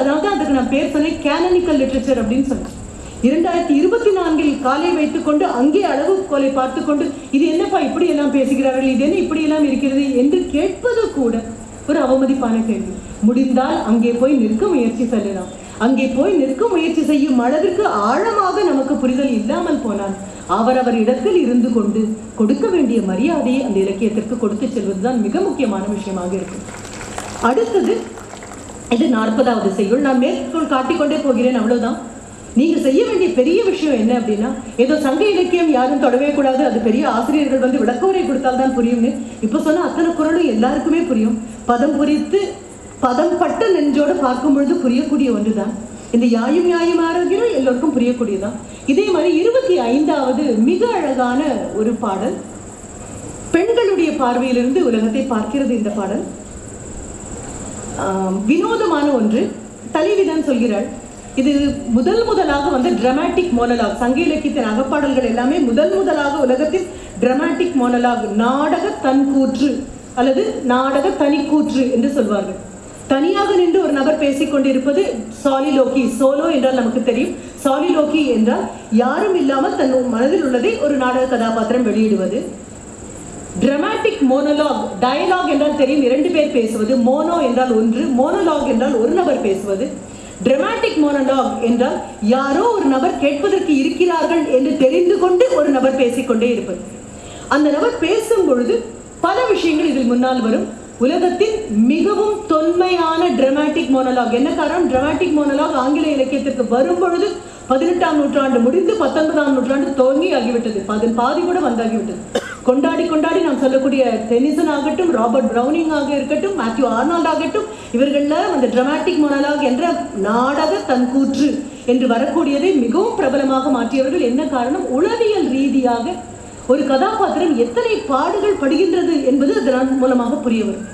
அதாவது அதுக்கு நான் பேர் சொன்னேன் கேனனிக்கல் லிட்ரேச்சர் அப்படின்னு சொன்னேன். 2024 காலை வைத்துக் கொண்டு அங்கே அளவுகோலை பார்த்து கொண்டு இது என்னப்பா இப்படி எல்லாம் பேசுகிறார்கள், இது என்ன இப்படி எல்லாம் இருக்கிறது என்று கேட்பது கூட ஒரு அவமதிப்பான கேள்வி. முடிந்தால் அங்கே போய் நிற்க முயற்சி செய்யலாம். அங்கே போய் நிற்க முயற்சி செய்யும் அளவிற்கு ஆழமாக நமக்கு புரிதல் இல்லாமல் போனால் அவரவர் இடத்தில் இருந்து கொண்டு கொடுக்க வேண்டிய மரியாதையை அந்த இலக்கியத்திற்கு கொடுத்து செல்வதுதான் மிக முக்கியமான விஷயமாக இருக்கும். அடுத்தது இது 40வது செய்யுள். நான் மேற்கோள் காட்டிக்கொண்டே போகிறேன், அவ்வளவுதான். நீங்க செய்ய வேண்டிய பெரிய விஷயம் என்ன அப்படின்னா, ஏதோ சங்க இலக்கியம் யாரும் தொடவே கூடாது, அது பெரிய ஆசிரியர்கள் வந்து விளக்கவுரை கொடுத்தால்தான் புரியும்னு இப்ப சொன்ன அத்தனை குறளும் எல்லாருக்குமே புரியும். பதம் புரித்து பதம் பட்ட நெஞ்சோடு பார்க்கும் பொழுது புரியக்கூடிய ஒன்றுதான். இந்த யாயும் நியாயம் ஆரோக்கியம் எல்லோருக்கும் புரியக்கூடியதான். இதே மாதிரி 25வது மிக அழகான ஒரு பாடல், பெண்களுடைய பார்வையிலிருந்து உலகத்தை பார்க்கிறது. இந்த பாடல் வினோதமான ஒன்று. தலைவிதான் சொல்கிறாள், இது முதலாக வந்து டிராமாட்டிக் மோனலாக். சங்க இலக்கியத்தின் அகப்பாடல்கள் எல்லாமே முதலாக உலகத்தில் டிராமாட்டிக் மோனலாக், நாடக தன்கூற்று அல்லது நாடக தனிக்கூற்று என்று சொல்வார்கள். தனியாக நின்று ஒரு நபர் பேசிக்கொண்டிருப்பது சாலிலோக்கி. சோலோ என்றால் நமக்கு தெரியும். சாலிலோக்கி என்றால் யாரும் இல்லாமல் தன் மனதில் உள்ளதை ஒரு நாடக கதாபாத்திரம் வெளியிடுவது. டிராமாட்டிக் மோனோலாக், டயலாக் என்றால் தெரியும், 2 பேர் பேசுவது. மோனோ என்றால் ஒன்று, மோனோலாக் என்றால் ஒரு நபர் பேசுவது. டிராமாட்டிக் மோனோலாக் என்றால் யாரோ ஒரு நபர் கேட்பதற்கு இருக்கிறார்கள் என்று தெரிந்து கொண்டு ஒரு நபர் பேசிக்கொண்டே இருப்பது. அந்த நபர் பேசும் பொழுது பல விஷயங்கள் இதில் முன்னால் வரும். உலகத்தின் மிகவும் தொன்மையான டிராமாட்டிக் மோனோலாக். என்ன காரணம்? டிராமாட்டிக் மோனோலாக் ஆங்கில இலக்கியத்திற்கு வரும் பொழுது 18ஆம் நூற்றாண்டு முடிந்து 19ஆம் நூற்றாண்டு துவங்கி ஆகிவிட்டது. பாதி கூட வந்தாகிவிட்டது. கொண்டாடி நாம் சொல்லக்கூடிய டெனிசன் ஆகட்டும், ராபர்ட் பிரவுனிங் ஆக இருக்கட்டும், மேத்யூ ஆர்னால்ட் ஆகட்டும், இவர்கள அந்த டிராமாட்டிக் மோனோலாக் என்ற நாடக தன்கூற்று என்று வரக்கூடியதை மிகவும் பிரபலமாக மாற்றியவர்கள். என்ன காரணம்? உளவியல் ரீதியாக ஒரு கதாபாத்திரம் எத்தனை பாடுகள் படுகின்றது என்பது அதன் மூலமாக புரிய வரும்.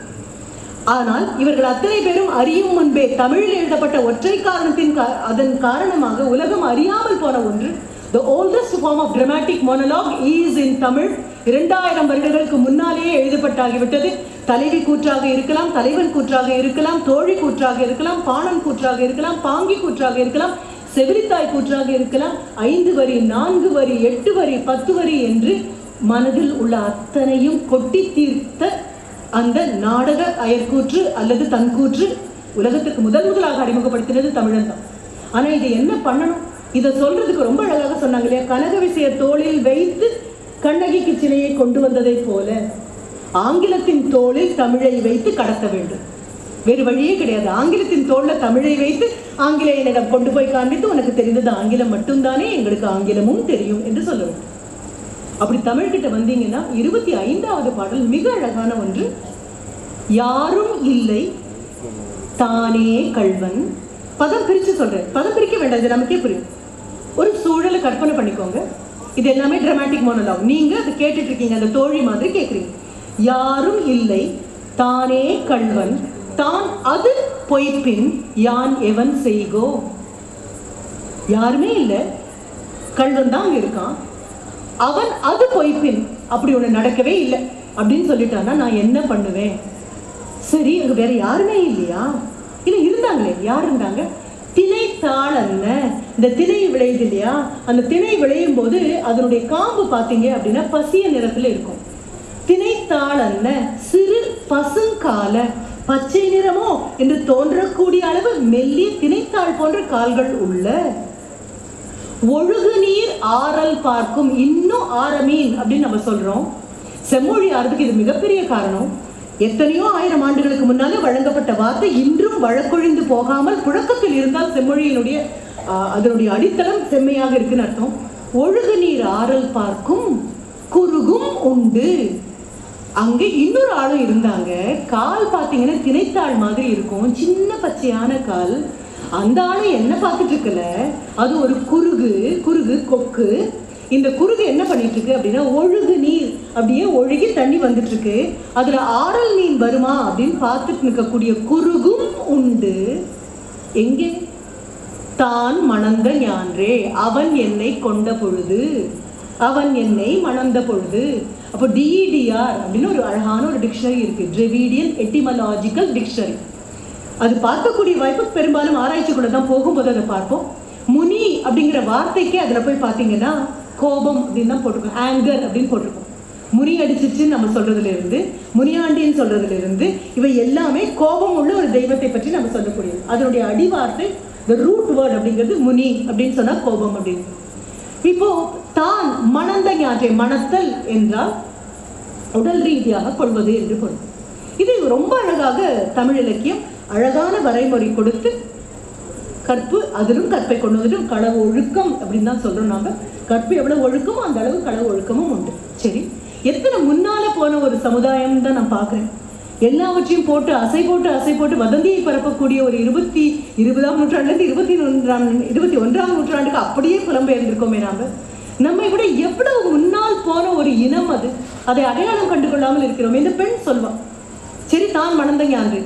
ஆனால் இவர்கள் அத்தனை பேரும் அறியும் முன்பே தமிழில் எழுதப்பட்ட ஒற்றை காரணத்தின் அதன் காரணமாக உலகம் அறியாமல் போன ஒன்று. The oldest form of dramatic monologue is in Tamil. 2000 வருடங்களுக்கு முன்னாலேயே எழுதப்பட்டாகிவிட்டது. தலைவி கூற்றாக இருக்கலாம், தலைவன் கூற்றாக இருக்கலாம், தோழி கூற்றாக இருக்கலாம், பாணன் கூற்றாக இருக்கலாம், பாங்கி கூற்றாக இருக்கலாம், செவிலித்தாய் கூற்றாக இருக்கலாம். 5 வரி, 4 வரி, 8 வரி, 10 வரி என்று மனதில் உள்ள அத்தனையும் கொட்டி தீர்த்த அந்த நாடக அயற்கூற்று அல்லது தன்கூற்று உலகத்துக்கு முதலாக அறிமுகப்படுத்தினது தமிழன் தான். ஆனா இது என்ன பண்ணணும்? இதை சொல்றதுக்கு ரொம்ப அழகாக சொன்னாங்க இல்லையா? கனக விசய தோளில் வைத்து கண்ணகிக்கு சிலையை கொண்டு வந்ததை போல ஆங்கிலத்தின் தோளில் தமிழை வைத்து கடத்த வேண்டும். வேறு வழியே கிடையாது. ஆங்கிலத்தின் தோல்ல தமிழை வைத்து ஆங்கிலேயனிடம் கொண்டு போய் காண்பித்து உனக்கு தெரிந்தது ஆங்கிலம் மட்டும்தானே, எங்களுக்கு ஆங்கிலமும் தெரியும் என்று சொல்ல வேண்டும். அப்படி தமிழ்கிட்ட வந்தீங்கன்னா 25வது பாடல் மிக அழகான ஒன்று. யாரும் இல்லை தானே கள்வன் பதம் பிரிச்சு சொல்றேன். பதம் பிரிக்க வேண்டாம், இது நமக்கே புரியும். ஒரு சூழலை கற்பனை பண்ணிக்கோங்க. இது எல்லாமே டிராமாட்டிக் மோனோலாக். நீங்க அதை கேட்டுட்டு இருக்கீங்க, அந்த தோழி மாதிரி கேட்குறீங்க. யாரும் இல்லை தானே கள்வன் தான் அது பொய்ப்பின் யான் எவன் செய்கோ. யாருமே இல்லை, கள்வன் தான் அங்க இருக்கான், அவன் அது பொய்ப்பின், அப்படி ஒண்ணு நடக்கவே இல்லை அப்படின்னு சொல்லிட்டான்னா நான் என்ன பண்ணுவேன்? சரி, அங்க வேற யாருமே இல்லையா? இல்லை, இருந்தாங்களே. யார் இருந்தாங்க? திணைத்தாள் அல்ல. இந்த திணை விளையுது இல்லையா, அந்த திணை விளையும் போது அதனுடைய காம்பு பார்த்தீங்க அப்படின்னா பசிய நிறத்துல இருக்கும். திணைத்தாள் அல்ல, சிறு பசுங்கால பச்சை நிறமோ என்று தோன்றக்கூடிய அளவு மெல்லிய திணைத்தாள் போன்ற கால்கள் உள்ள ஒழுகு நீர் ஆறல் பார்க்கும். இன்னும் ஆரமீன் அப்படின்னு நம்ம சொல்றோம். செம்மொழி ஆறதுக்கு இது மிகப்பெரிய காரணம். எத்தனையோ ஆயிரம் ஆண்டுகளுக்கு முன்னாலே வழங்கப்பட்ட வார்த்தை இன்றும் வழக்கொழிந்து போகாமல் புழக்கத்தில் இருந்தால் செம்மொழியினுடைய அதனுடைய அடித்தளம் செம்மையாக இருக்குன்னு அர்த்தம். ஒழுகு நீர் ஆறல் பார்க்கும் குறுகும் உண்டு. அங்க இன்னொரு ஆளும் இருந்தாங்க. கால் பார்த்தீங்கன்னா திணைத்தாள் மாதிரி இருக்கும், சின்ன பச்சையான கால். அந்த ஆளு என்ன பார்த்துட்டு இருக்கல, அது ஒரு குறுகு கொக்கு. இந்த குறுகு என்ன பண்ணிட்டு இருக்கு அப்படின்னா ஒழுகு நீர், அப்படியே ஒழுகி தண்ணி வந்துட்டு இருக்கு. அதுல ஆறல் மீன் வருமா அப்படின்னு பார்த்துட்டு நிற்கக்கூடிய குறுகும் உண்டு. எங்கே? தான் மணந்த ஞான்றே அவன் என்னை கொண்ட பொழுது, அவன் என்னை மணந்த பொழுது. அப்போ டிஇடிஆர் அப்படின்னு ஒரு அழகான ஒரு டிக்ஷனரி இருக்கு, டிரெவிடியன் எட்டிமலாஜிக்கல் டிக்ஷனரி. அது பார்க்கக்கூடிய வாய்ப்பு பெரும்பாலும் ஆராய்ச்சிக்குள்ள தான் போகும்போது அதை பார்ப்போம். முனி அப்படிங்கிற வார்த்தைக்கே அதில் போய் பார்த்தீங்கன்னா கோபம் அப்படின்னு தான் போட்டிருக்கோம், ஆங்கர் அப்படின்னு போட்டிருக்கோம். முனி அடிச்சிருச்சுன்னு நம்ம சொல்றதுல இருந்து, முனியாண்டின்னு சொல்றதுல இருந்து, இவை எல்லாமே கோபம் உள்ள ஒரு தெய்வத்தை பற்றி நம்ம சொல்லக்கூடியது. அதனுடைய அடிவார்த்தை ரூட் வேர்ட் அப்படிங்கிறது முனி அப்படின்னு சொன்னா கோபம் அப்படின்னு. இப்போ தான் மணந்த ஞாற்றை, மணத்தல் என்றால் உடல் ரீதியாக கொள்வது என்று பொருள். இது ரொம்ப அழகாக தமிழ் இலக்கியம் அழகான வரைமுறை கொடுத்து கற்பு, அதிலும் கற்பை கொண்டு வந்துட்டு களவு ஒழுக்கம் அப்படின்னு தான் சொல்றோம். நாம கற்பு எவ்வளவு ஒழுக்கமோ அந்த அளவு களவு ஒழுக்கமும் உண்டு. சரி, எத்தனை முன்னால போன ஒரு சமுதாயம் தான் நான் பார்க்கிறேன். எல்லாவற்றையும் போட்டு அசை போட்டு வதந்தியை பரப்பக்கூடிய ஒரு 20ஆம் நூற்றாண்டுலேருந்து 21ஆம் நூற்றாண்டுக்கு அப்படியே புலம்பெயர்ந்திருக்கோமே நம்மை விட எவ்வளவு முன்னால் போன ஒரு இனம் அது. அதை அடையாளம் கண்டு கொள்ளாமல் இருக்கிறோம். இந்த பெண் சொல்வான், சரி தான் மணந்த ஞான்று,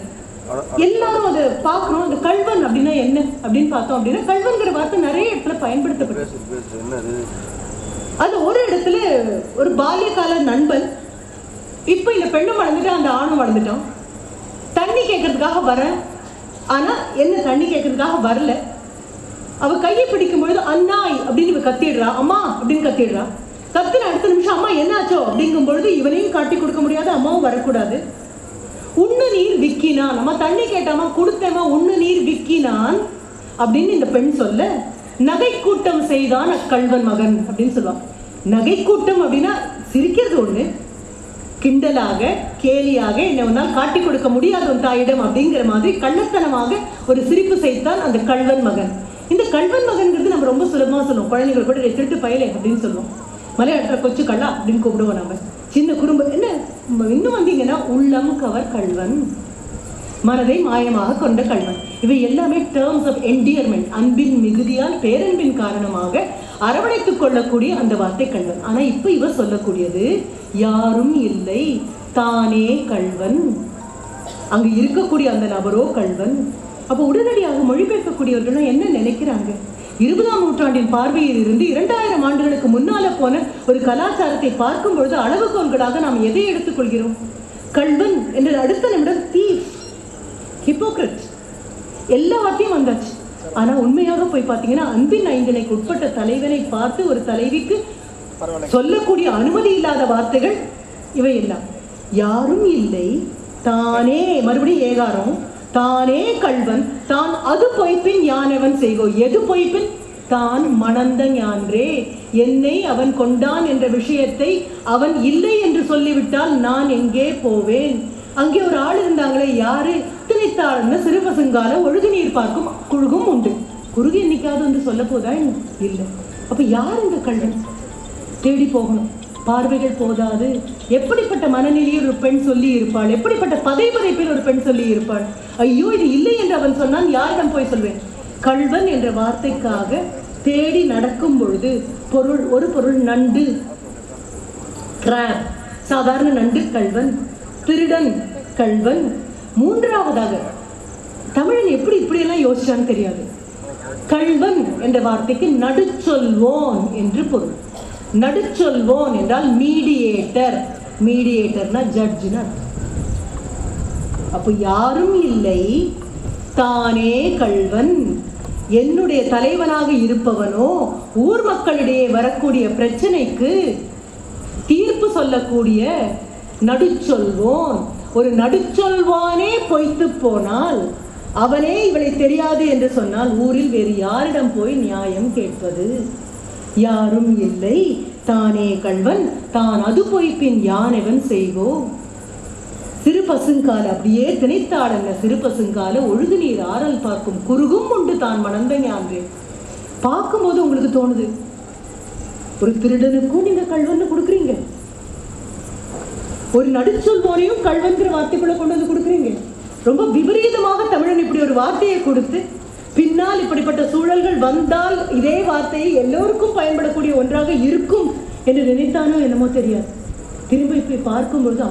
எல்லாரும் அதை பார்க்கணும். இந்த கள்வன் அப்படின்னா என்ன அப்படின்னு பார்த்தோம் அப்படின்னா, கள்வன்கிற வார்த்தை நிறைய இடத்துல பயன்படுத்தப்படுது. அது ஒரு இடத்துல ஒரு பால்யகால நண்பன், இப்ப இந்த பெண்ணும் வளர்ந்துட்டான், அந்த ஆணும் வளர்ந்துட்டான். தண்ணி கேட்கறதுக்காக வரேன், ஆனா என்ன தண்ணி கேட்கறதுக்காக வரல. அவ கையை பிடிக்கும் பொழுது அண்ணாய் அப்படின்னு இவ கத்திடுறா, அம்மா அப்படின்னு கத்திடுறா. கத்துன அடுத்த நிமிஷம் அம்மா என்னாச்சோ அப்படிங்கும் பொழுது இவனையும் காட்டி கொடுக்க முடியாது, அம்மாவும் வரக்கூடாது. உண்ணு நீர் விக்கினான், நம்ம தண்ணி கேட்டாமா கொடுத்தேமா, உண்ணு நீர் விக்கினான் அப்படின்னு இந்த பெண் சொல்ல, நகை கூட்டம் செய்தான் அக்கள்வன் மகன் அப்படின்னு சொல்லுவான். நகை கூட்டம் அப்படின்னா சிரிக்கிறது ஒண்ணு, கிண்டலாக கேலியாக என்ன ஒன்னால் காட்டி கொடுக்க முடியாத உன் தாயிடம் அப்படிங்கிற மாதிரி கள்ளத்தனமாக ஒரு சிரிப்பு செய்தான் அந்த கள்வன் மகன். இந்த கள்வன் மகன்கிறது நம்ம ரொம்ப சுலபமா சொல்லுவோம். குழந்தைகள் கூட திருட்டு பயலே அப்படின்னு சொல்லுவோம். மலையாளத்துல கொச்சு கள்ளா அப்படின்னு கூப்பிடுவோம். நம்ம சின்ன குடும்பம் என்ன இன்னும் வந்தீங்கன்னா உள்ளம் கவர் கள்வன், மனதை மாயமாக கொண்ட கள்வன். இவை எல்லாமே டேர்ம்ஸ் ஆஃப் என்டியர்மெண்ட், அன்பின் மிகுதியால் பேரன்பின் காரணமாக அரவணைத்துக் கொள்ளக்கூடிய அந்த வார்த்தை கள்வன். ஆனா இப்ப இவ சொல்லக்கூடியது யாரும் இல்லை தானே கள்வன், அங்கு இருக்கக்கூடிய அந்த நபரோ கள்வன். அப்போ உடனடியாக மொழிபெயர்க்கக்கூடியவர்கள் என்ன நினைக்கிறாங்க? 20ஆம் நூற்றாண்டின் பார்வையில் இருந்து 2000 ஆண்டுகளுக்கு முன்னால போன ஒரு கலாச்சாரத்தை பார்க்கும் பொழுது அளவுகோல்களாக நாம் எதை எடுத்துக்கொள்கிறோம்? கள்வன் என்ற அடுத்த நிமிடம் தீஃப், ஹிப்போக்ரட், எல்லா வார்த்தையும் வந்தாச்சு. ஆனா உண்மையாக போய் பார்த்தீங்கன்னா அன்பின் ஐந்திணைக்கு உட்பட்ட தலைவனை பார்த்து ஒரு தலைவிக்கு சொல்லக்கூடிய அனுமதி இல்லாத வார்த்தைகள் இவை எல்லாம். யாரும் இல்லை தானே, மறுபடியும் ஏகாரம், தானே கள்வன் தான் அது பொய்ப்பின் யானவன் செய்கோ. எது பொய்ப்பின்? தான் மணந்த ஞான்றே, என்னை அவன் கொண்டான் என்ற விஷயத்தை அவன் இல்லை என்று சொல்லிவிட்டால் நான் எங்கே போவேன்? அங்கே ஒரு ஆள் இருந்தாங்களே, யாரு? திணைத்தாள்னு சிறுபசுங்கால ஒழுகு நீர் பார்க்கும் குழுகும் உண்டு. குறுகு என்னைக்காவது வந்து சொல்ல போதா? இல்லை. அப்ப யார் இந்த கள்வன்? தேடி போகணும். பார்வைகள் போதாது. எப்படிப்பட்ட மனநிலையில் ஒரு பெண் சொல்லி இருப்பாள், எப்படிப்பட்ட பதைபதைப்பில் ஒரு பெண் சொல்லி இருப்பாள். ஐயோ இது இல்லை என்று அவன் சொன்னான், யாரிடம் போய் சொல்வேன்? கள்வன் என்ற வார்த்தைக்காக தேடி நடக்கும் பொழுது ஒரு பொருள் நண்டு, கிராப், சாதாரண நண்டு கள்வன், திருடன் கள்வன். மூன்றாவதாக தமிழன் எப்படி இப்படியெல்லாம் யோசிச்சான்னு தெரியாது. கள்வன் என்ற வார்த்தைக்கு நடுச்சொல்வோன் என்று பொருள். நடுச்சொல்வோன் என்றால் மீடியேட்டர். மீடியேட்டர்னா ஜட்ஜ்னா. அப்போ யாரும் இல்லை, தானே கள்வன். என்னுடைய தலைவனாக இருப்பவனோ ஊர் மக்களிடையே வரக்கூடிய பிரச்சனைக்கு தீர்ப்பு சொல்லக்கூடிய நடுச்சொல்வோன். ஒரு நடுச்சொல்வானே பொய்த்து போனால், அவனே இவளை தெரியாது என்று சொன்னால், ஊரில் வேறு யாரிடம் போய் நியாயம் கேட்பது? யாரும் இல்லை, தானே கள்வன். தான் அது பொய்ப்பின் யானவன் செய்வோ. சிறு பசுங்கால அப்படியே திணைத்தாடல்ல சிறு பசுங்கால ஒழுகு நீர் ஆறல் பார்க்கும் குறுகும் உண்டு தான் மணந்த ஞான்றே. பார்க்கும்போது உங்களுக்கு தோணுது, ஒரு திருடனுக்கும் நீங்க கள்வன்னு கொடுக்குறீங்க, ஒரு நடுச்சொல்வோனையும் கள்வன்கிற வார்த்தைக்குள்ள கொண்டு வந்து கொடுக்குறீங்க. ரொம்ப விபரீதமாக தமிழன் இப்படி ஒரு வார்த்தையை கொடுத்து, பின்னால் இப்படிப்பட்ட சூழல்கள் வந்தால் இதே வார்த்தையை எல்லோருக்கும் பயன்படக்கூடிய ஒன்றாக இருக்கும் என்று நினைத்தானோ என்னமோ தெரியாது. திரும்ப இப்படி பார்க்கும்பொழுது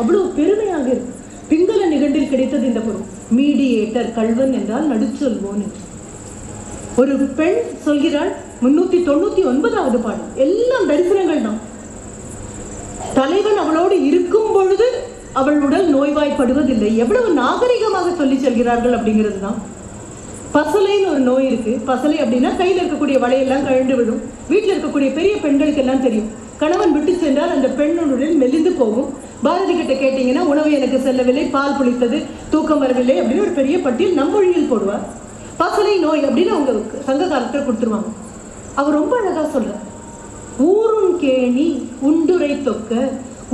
அவ்வளவு பெருமையாக இருக்கு. பிங்கள நிகண்டில் கிடைத்தது இந்த பொருள். மீடியேட்டர், கள்வன் என்றால் நடுச்சொல்வோன். ஒரு பெண் சொல்கிறாள், 399வது பாடல், எல்லாம் தரிசனங்கள் தான். தலைவன் அவளோடு இருக்கும் பொழுது அவள் உடல் நோய்வாய்ப்படுவதில்லை. எவ்வளவு நாகரிகமாக சொல்லி செல்கிறார்கள் அப்படிங்கிறது தான். பசலைன்னு ஒரு நோய் இருக்கு. பசலை அப்படின்னா கையில் இருக்கக்கூடிய வலையெல்லாம் கழண்டு விடும். வீட்டில் இருக்கக்கூடிய பெரிய பெண்களுக்கு எல்லாம் தெரியும். கணவன் விட்டு சென்றால் அந்த பெண்ணுடன் மெலிந்து போகும். பாரதி கிட்ட கேட்டீங்கன்னா, உணவு எனக்கு செல்லவில்லை, பால் புளித்தது, தூக்கம் வரவில்லை அப்படின்னு ஒரு பெரிய பட்டியல் நம்பொழியில் போடுவார். பசலை நோய் அப்படின்னு அவங்க சங்க காலத்தில் கொடுத்துருவாங்க. அவர் ரொம்ப அழகா சொல்றார், ஊரும் கேணி உண்டுரை தொக்க.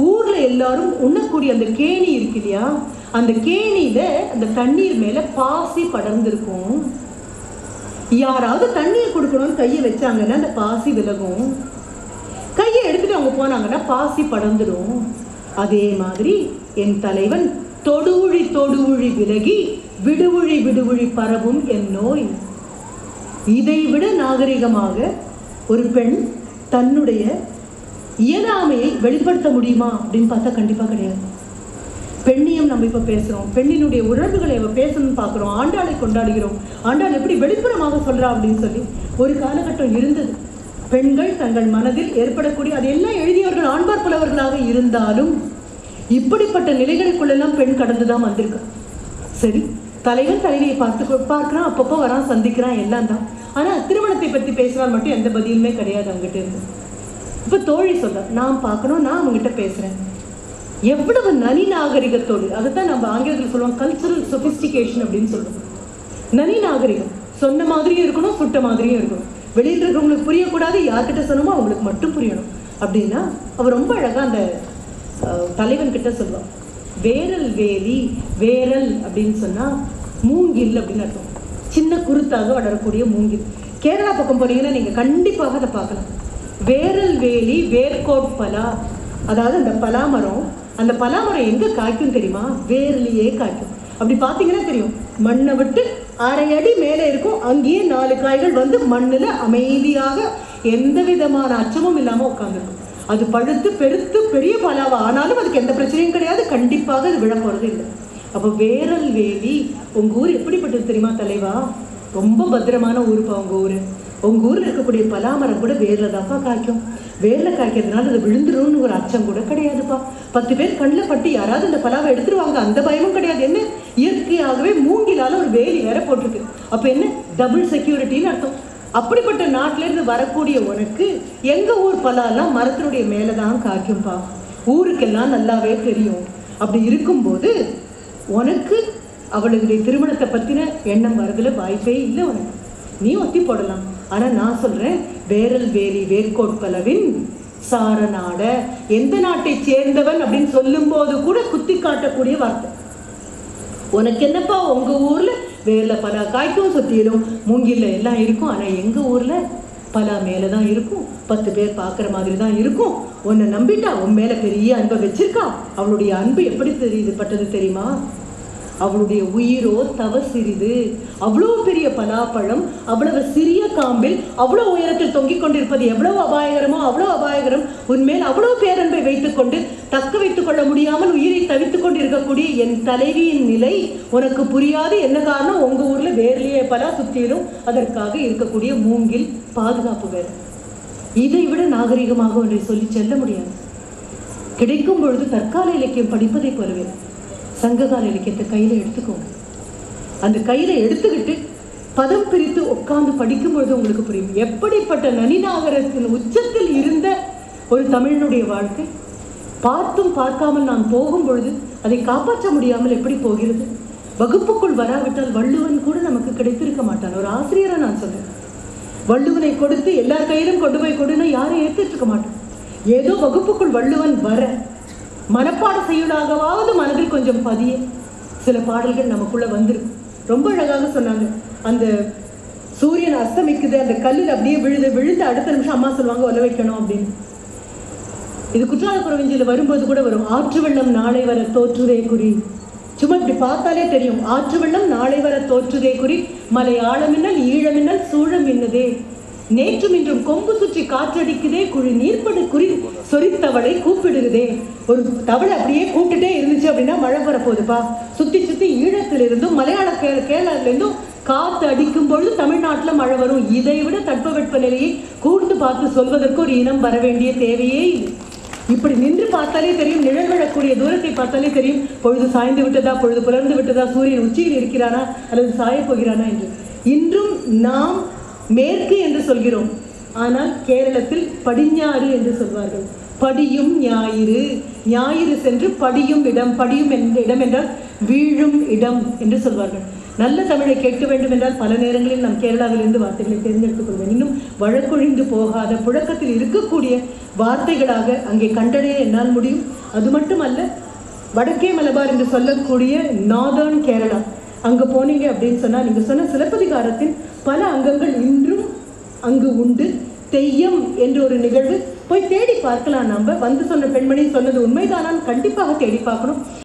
ஊர்ல எல்லாரும் உண்ணக்கூடிய அந்த கேணி இருக்கு இல்லையா, அந்த கேணியில அந்த தண்ணீர் மேல பாசி படர்ந்திருக்கும். யாராவது தண்ணீர் கொடுக்கணும்னு கையை வச்சாங்கன்னா அந்த பாசி விலகும். கையை எடுத்துட்டு அவங்க போனாங்கன்னா பாசி படர்ந்துடும். அதே மாதிரி என் தலைவன் தொடுவுழி தொடுவுழி விலகி விடுவுழி விடுவுழி பரவும் என் நோய். இதை விட நாகரிகமாக ஒரு பெண் தன்னுடைய இயலாமையை வெளிப்படுத்த முடியுமா அப்படின்னு பார்த்தா கண்டிப்பா கிடையாது. பெண்ணியம் நம்ம இப்ப பேசுறோம், பெண்ணினுடைய உணர்வுகளை பேசணும்னு பார்க்கிறோம், ஆண்டாளை கொண்டாடுகிறோம். ஆண்டாள் எப்படி வெளிப்புறமாக சொல்றா அப்படின்னு சொல்லி ஒரு காலகட்டம் இருந்தது. பெண்கள் தங்கள் மனதில் ஏற்படக்கூடிய அதையெல்லாம் எழுதியவர்கள் ஆண்பார் புலவர்களாக இருந்தாலும் இப்படிப்பட்ட நிலைகளுக்குள்ளெல்லாம் பெண் கடந்துதான் வந்திருக்கா. சரி, தலைவன் தலைவியை பார்க்கிறான், அப்பப்போ வரான், சந்திக்கிறான், எல்லாம் தான். ஆனா திருமணத்தை பத்தி பேசினால் மட்டும் எந்த பதிலுமே கிடையாது அவங்ககிட்ட இருந்து. இப்ப தோழி சொல்ற, நான் பார்க்கணும், நான் அவங்ககிட்ட பேசுறேன். எவ்வளவு நனி நாகரிகத்தோடு, அதுதான் நம்ம ஆங்கிலத்தில் சொல்லுவோம் கல்ச்சரல் சொபிஸ்டிகேஷன் அப்படின்னு சொல்லுவோம். நனி நாகரிகம் சொன்ன மாதிரியும் இருக்கணும், சுட்ட மாதிரியும் இருக்கணும். வெளியில் இருக்கிறவங்களுக்கு புரியக்கூடாது, யார்கிட்ட சொன்னமோ அவங்களுக்கு மட்டும் புரியணும். அப்படின்னா அவர் ரொம்ப அழகா அந்த தலைவன் கிட்ட சொல்லுவார், வேரல் வேலி. வேரல் அப்படின்னு சொன்னா மூங்கில் அப்படின்னு அர்த்தம். சின்ன குருத்தாக வளரக்கூடிய மூங்கில். கேரளா பக்கம் போனீங்கன்னா நீங்க கண்டிப்பாக அதை பார்க்கலாம். வேரல் வேலி வேர்கோட் பலா, அதாவது அந்த பலாமரம், அந்த பலாமரம் எங்க காய்க்கும் தெரியுமா? வேர்லயே காய்க்கும். அப்படி பார்த்தீங்கன்னா தெரியும், மண்ணை விட்டு 1/2 அடி மேலே இருக்கும், அங்கேயே 4 காய்கள் வந்து மண்ணுல அமைதியாக எந்த விதமான அச்சமும் இல்லாம உட்காந்துருக்கும். அது பழுத்து பெருத்து பெரிய பலாவா ஆனாலும் அதுக்கு எந்த பிரச்சனையும் கிடையாது, கண்டிப்பாக அது விழ போறது இல்லை. அப்போ வேரல் வேலி. உங்க ஊர் எப்படிப்பட்டது தெரியுமா தலைவா? ரொம்ப பத்திரமான ஊருப்பா உங்க ஊரு. உங்க ஊர்ல இருக்கக்கூடிய பலாமரம் கூட வேர்ல தான்ப்பா காய்க்கும். வேர்ல காய்க்கிறதுனால அது விழுந்துரும்னு ஒரு அச்சம் கூட கிடையாதுப்பா. 10 பேர் கண்ணில் பட்டு யாராவது அந்த பலாவை எடுத்துருவாங்க, அந்த பயமும் கிடையாது. என்ன, இயற்கையாகவே மூங்கிலால ஒரு வேலி வேற போட்டிருக்கு. அப்ப என்ன, டபுள் செக்யூரிட்டின்னு அர்த்தம். அப்படிப்பட்ட நாட்டில இருந்து வரக்கூடிய உனக்கு எங்க ஊர் பலாலாம் மரத்தினுடைய மேலதான் காய்க்கும்பா, ஊருக்கெல்லாம் நல்லாவே தெரியும். அப்படி இருக்கும்போது உனக்கு அவளுடைய திருமணத்தை பத்தின எண்ணம் வரதுல வாய்ப்பே இல்லை. உனக்கு நீ ஒத்தி போடலாம். ஆனா நான் சொல்றேன், வேரல் வேலி வேர்கோட் பலவின் சாரநாட. எந்த நாட்டை சேர்ந்தவன் அப்படின்னு சொல்லும் போது கூட குத்தி காட்டக்கூடிய வார்த்தை. உனக்கு என்னப்பா, உங்க ஊர்ல வேர்ல பலா காய்க்கும், சுத்தியிலும் மூங்கில்ல எல்லாம் இருக்கும். ஆனா எங்க ஊர்ல பலா மேலதான் இருக்கும், 10 பேர் பாக்குற மாதிரி தான் இருக்கும். உன்னை நம்பிட்டா, உன் மேல பெரிய அன்பை வச்சிருக்கா. அவளுடைய அன்பு எப்படி பட்டது தெரியுமா? அவளுடைய உயிரோ தவ சிறிது. அவ்வளோ பெரிய பலாப்பழம் அவ்வளவு சிறிய காம்பில் அவ்வளவு உயரத்தில் தொங்கிக் கொண்டிருப்பது எவ்வளவு அபாயகரமோ அவ்வளோ அபாயகரம். உன்மேல் அவ்வளோ பேரன்பை வைத்துக்கொண்டு தக்க வைத்துக் கொள்ள முடியாமல் உயிரை தவித்துக் கொண்டிருக்கக்கூடிய என் தலைவியின் நிலை உனக்கு புரியாது. என்ன காரணம்? உங்க ஊர்ல வேர்லியே பலா சுத்திலும் அதற்காக இருக்கக்கூடிய மூங்கில் பாதுகாப்பு வேறு. இதை விட நாகரிகமாக ஒன்றை சொல்லி செல்ல முடியாது. கிடைக்கும் பொழுது தற்கால இலக்கியம் படிப்பதை போலவே சங்ககால இலக்கியத்தை கையில எடுத்துக்கோங்க. அந்த கையில எடுத்துக்கிட்டு பதம் பிரித்து உட்கார்ந்து படிக்கும் பொழுது உங்களுக்கு புரியும் எப்படிப்பட்ட நனிநாகரத்தின் உச்சத்தில் இருந்த ஒரு தமிழனுடைய வாழ்க்கை. பார்த்தும் பார்க்காமல் நாம் போகும் பொழுது அதை காப்பாற்ற முடியாமல் எப்படி போகிறது. வகுப்புக்குள் வராவிட்டால் வள்ளுவன் கூட நமக்கு கிடைத்திருக்க மாட்டான். ஒரு ஆசிரியரை நான் சொல்றேன், வள்ளுவனை கொடுத்து எல்லார் கையிலும் கொண்டு போய் கொடுன்னு யாரும் ஏற்றுட்டு இருக்க மாட்டோம். ஏதோ வகுப்புக்குள் வள்ளுவன் வர மனப்பாட செய்யலாகவாவது மனதில் கொஞ்சம் பதிய சில பாடல்கள் நமக்குள்ள வந்துருக்கு. ரொம்ப அழகாக சொன்னாங்க. அந்த சூரியன் அஸ்தமிக்குது, அந்த கல்லில் அப்படியே விழுந்து அடுத்த நிமிஷம் அம்மா சொல்லுவாங்க ஒல வைக்கணும் அப்படின்னு. இது குற்றாலக்குறவஞ்சியில் வரும்போது கூட வரும். ஆற்று வெள்ளம் நாளை வர தோற்றுதே குறி. சும்மா இப்படி பார்த்தாலே தெரியும். ஆற்று வெள்ளம் நாளை வர தோற்றுதே குறி, மலை ஆழமின்னல் ஈழமின்னல் சூழம் இன்னதே, நேற்றும் இன்றும் கொம்பு சுற்றி காற்றடிக்குதே, குழி நீர்ப்படு குறி சொரித்தவளை கூப்பிடுகிறதே. ஒரு தவளை அப்படியே கூப்பிட்டுட்டே இருந்துச்சு அப்படின்னா மழை வரப்போகுதுப்பா. சுத்தி சுத்தி ஈழத்திலிருந்தும் மலையாள கேரளாவிலிருந்தும் காத்து அடிக்கும் பொழுது தமிழ்நாட்டில் மழை வரும். இதை விட தட்பவெட்ப நிலையை கூர்ந்து பார்த்து சொல்வதற்கு ஒரு இனம் வர வேண்டிய தேவையே இல்லை. இப்படி நின்று பார்த்தாலே தெரியும், நிழல் விழக்கூடிய தூரத்தை பார்த்தாலே தெரியும் பொழுது சாய்ந்து விட்டதா, பொழுது புலர்ந்து விட்டதா, சூரியன் உச்சியில் இருக்கிறானா அல்லது சாய போகிறானா என்று. இன்றும் நாம் மேற்கு என்று சொல்கிறோம், ஆனால் கேரளத்தில் படிஞ்ஞாறு என்று சொல்வார்கள். படியும் ஞாயிறு, ஞாயிறு சென்று படியும் இடம், படியும் இடம் என்றால் வீழும் இடம் என்று சொல்வார்கள். நல்ல தமிழை கேட்க வேண்டும் என்றால் பல நேரங்களில் நாம் கேரளாவிலிருந்து வார்த்தைகளை தேர்ந்தெடுத்துக் கொள்வோம். இன்னும் வழக்கொழிந்து போகாத புழக்கத்தில் இருக்கக்கூடிய வார்த்தைகளாக அங்கே கண்டடைய என்னால் முடியும். அது மட்டுமல்ல, வடக்கே மலபார் என்று சொல்லக்கூடிய நார்தர்ன் கேரளா, அங்கே போனீங்க அப்படின்னு சொன்னால் நீங்கள் சொன்ன சிலப்பதிகாரத்தின் பல அங்கங்கள் இன்றும் அங்கு உண்டு. தெய்யம் என்ற ஒரு நிகழ்வு போய் தேடி பார்க்கலாம். நம்ம வந்து சொன்ன பெண்மணி சொன்னது உண்மைதானான்னு கண்டிப்பாக தேடி பார்க்கணும்.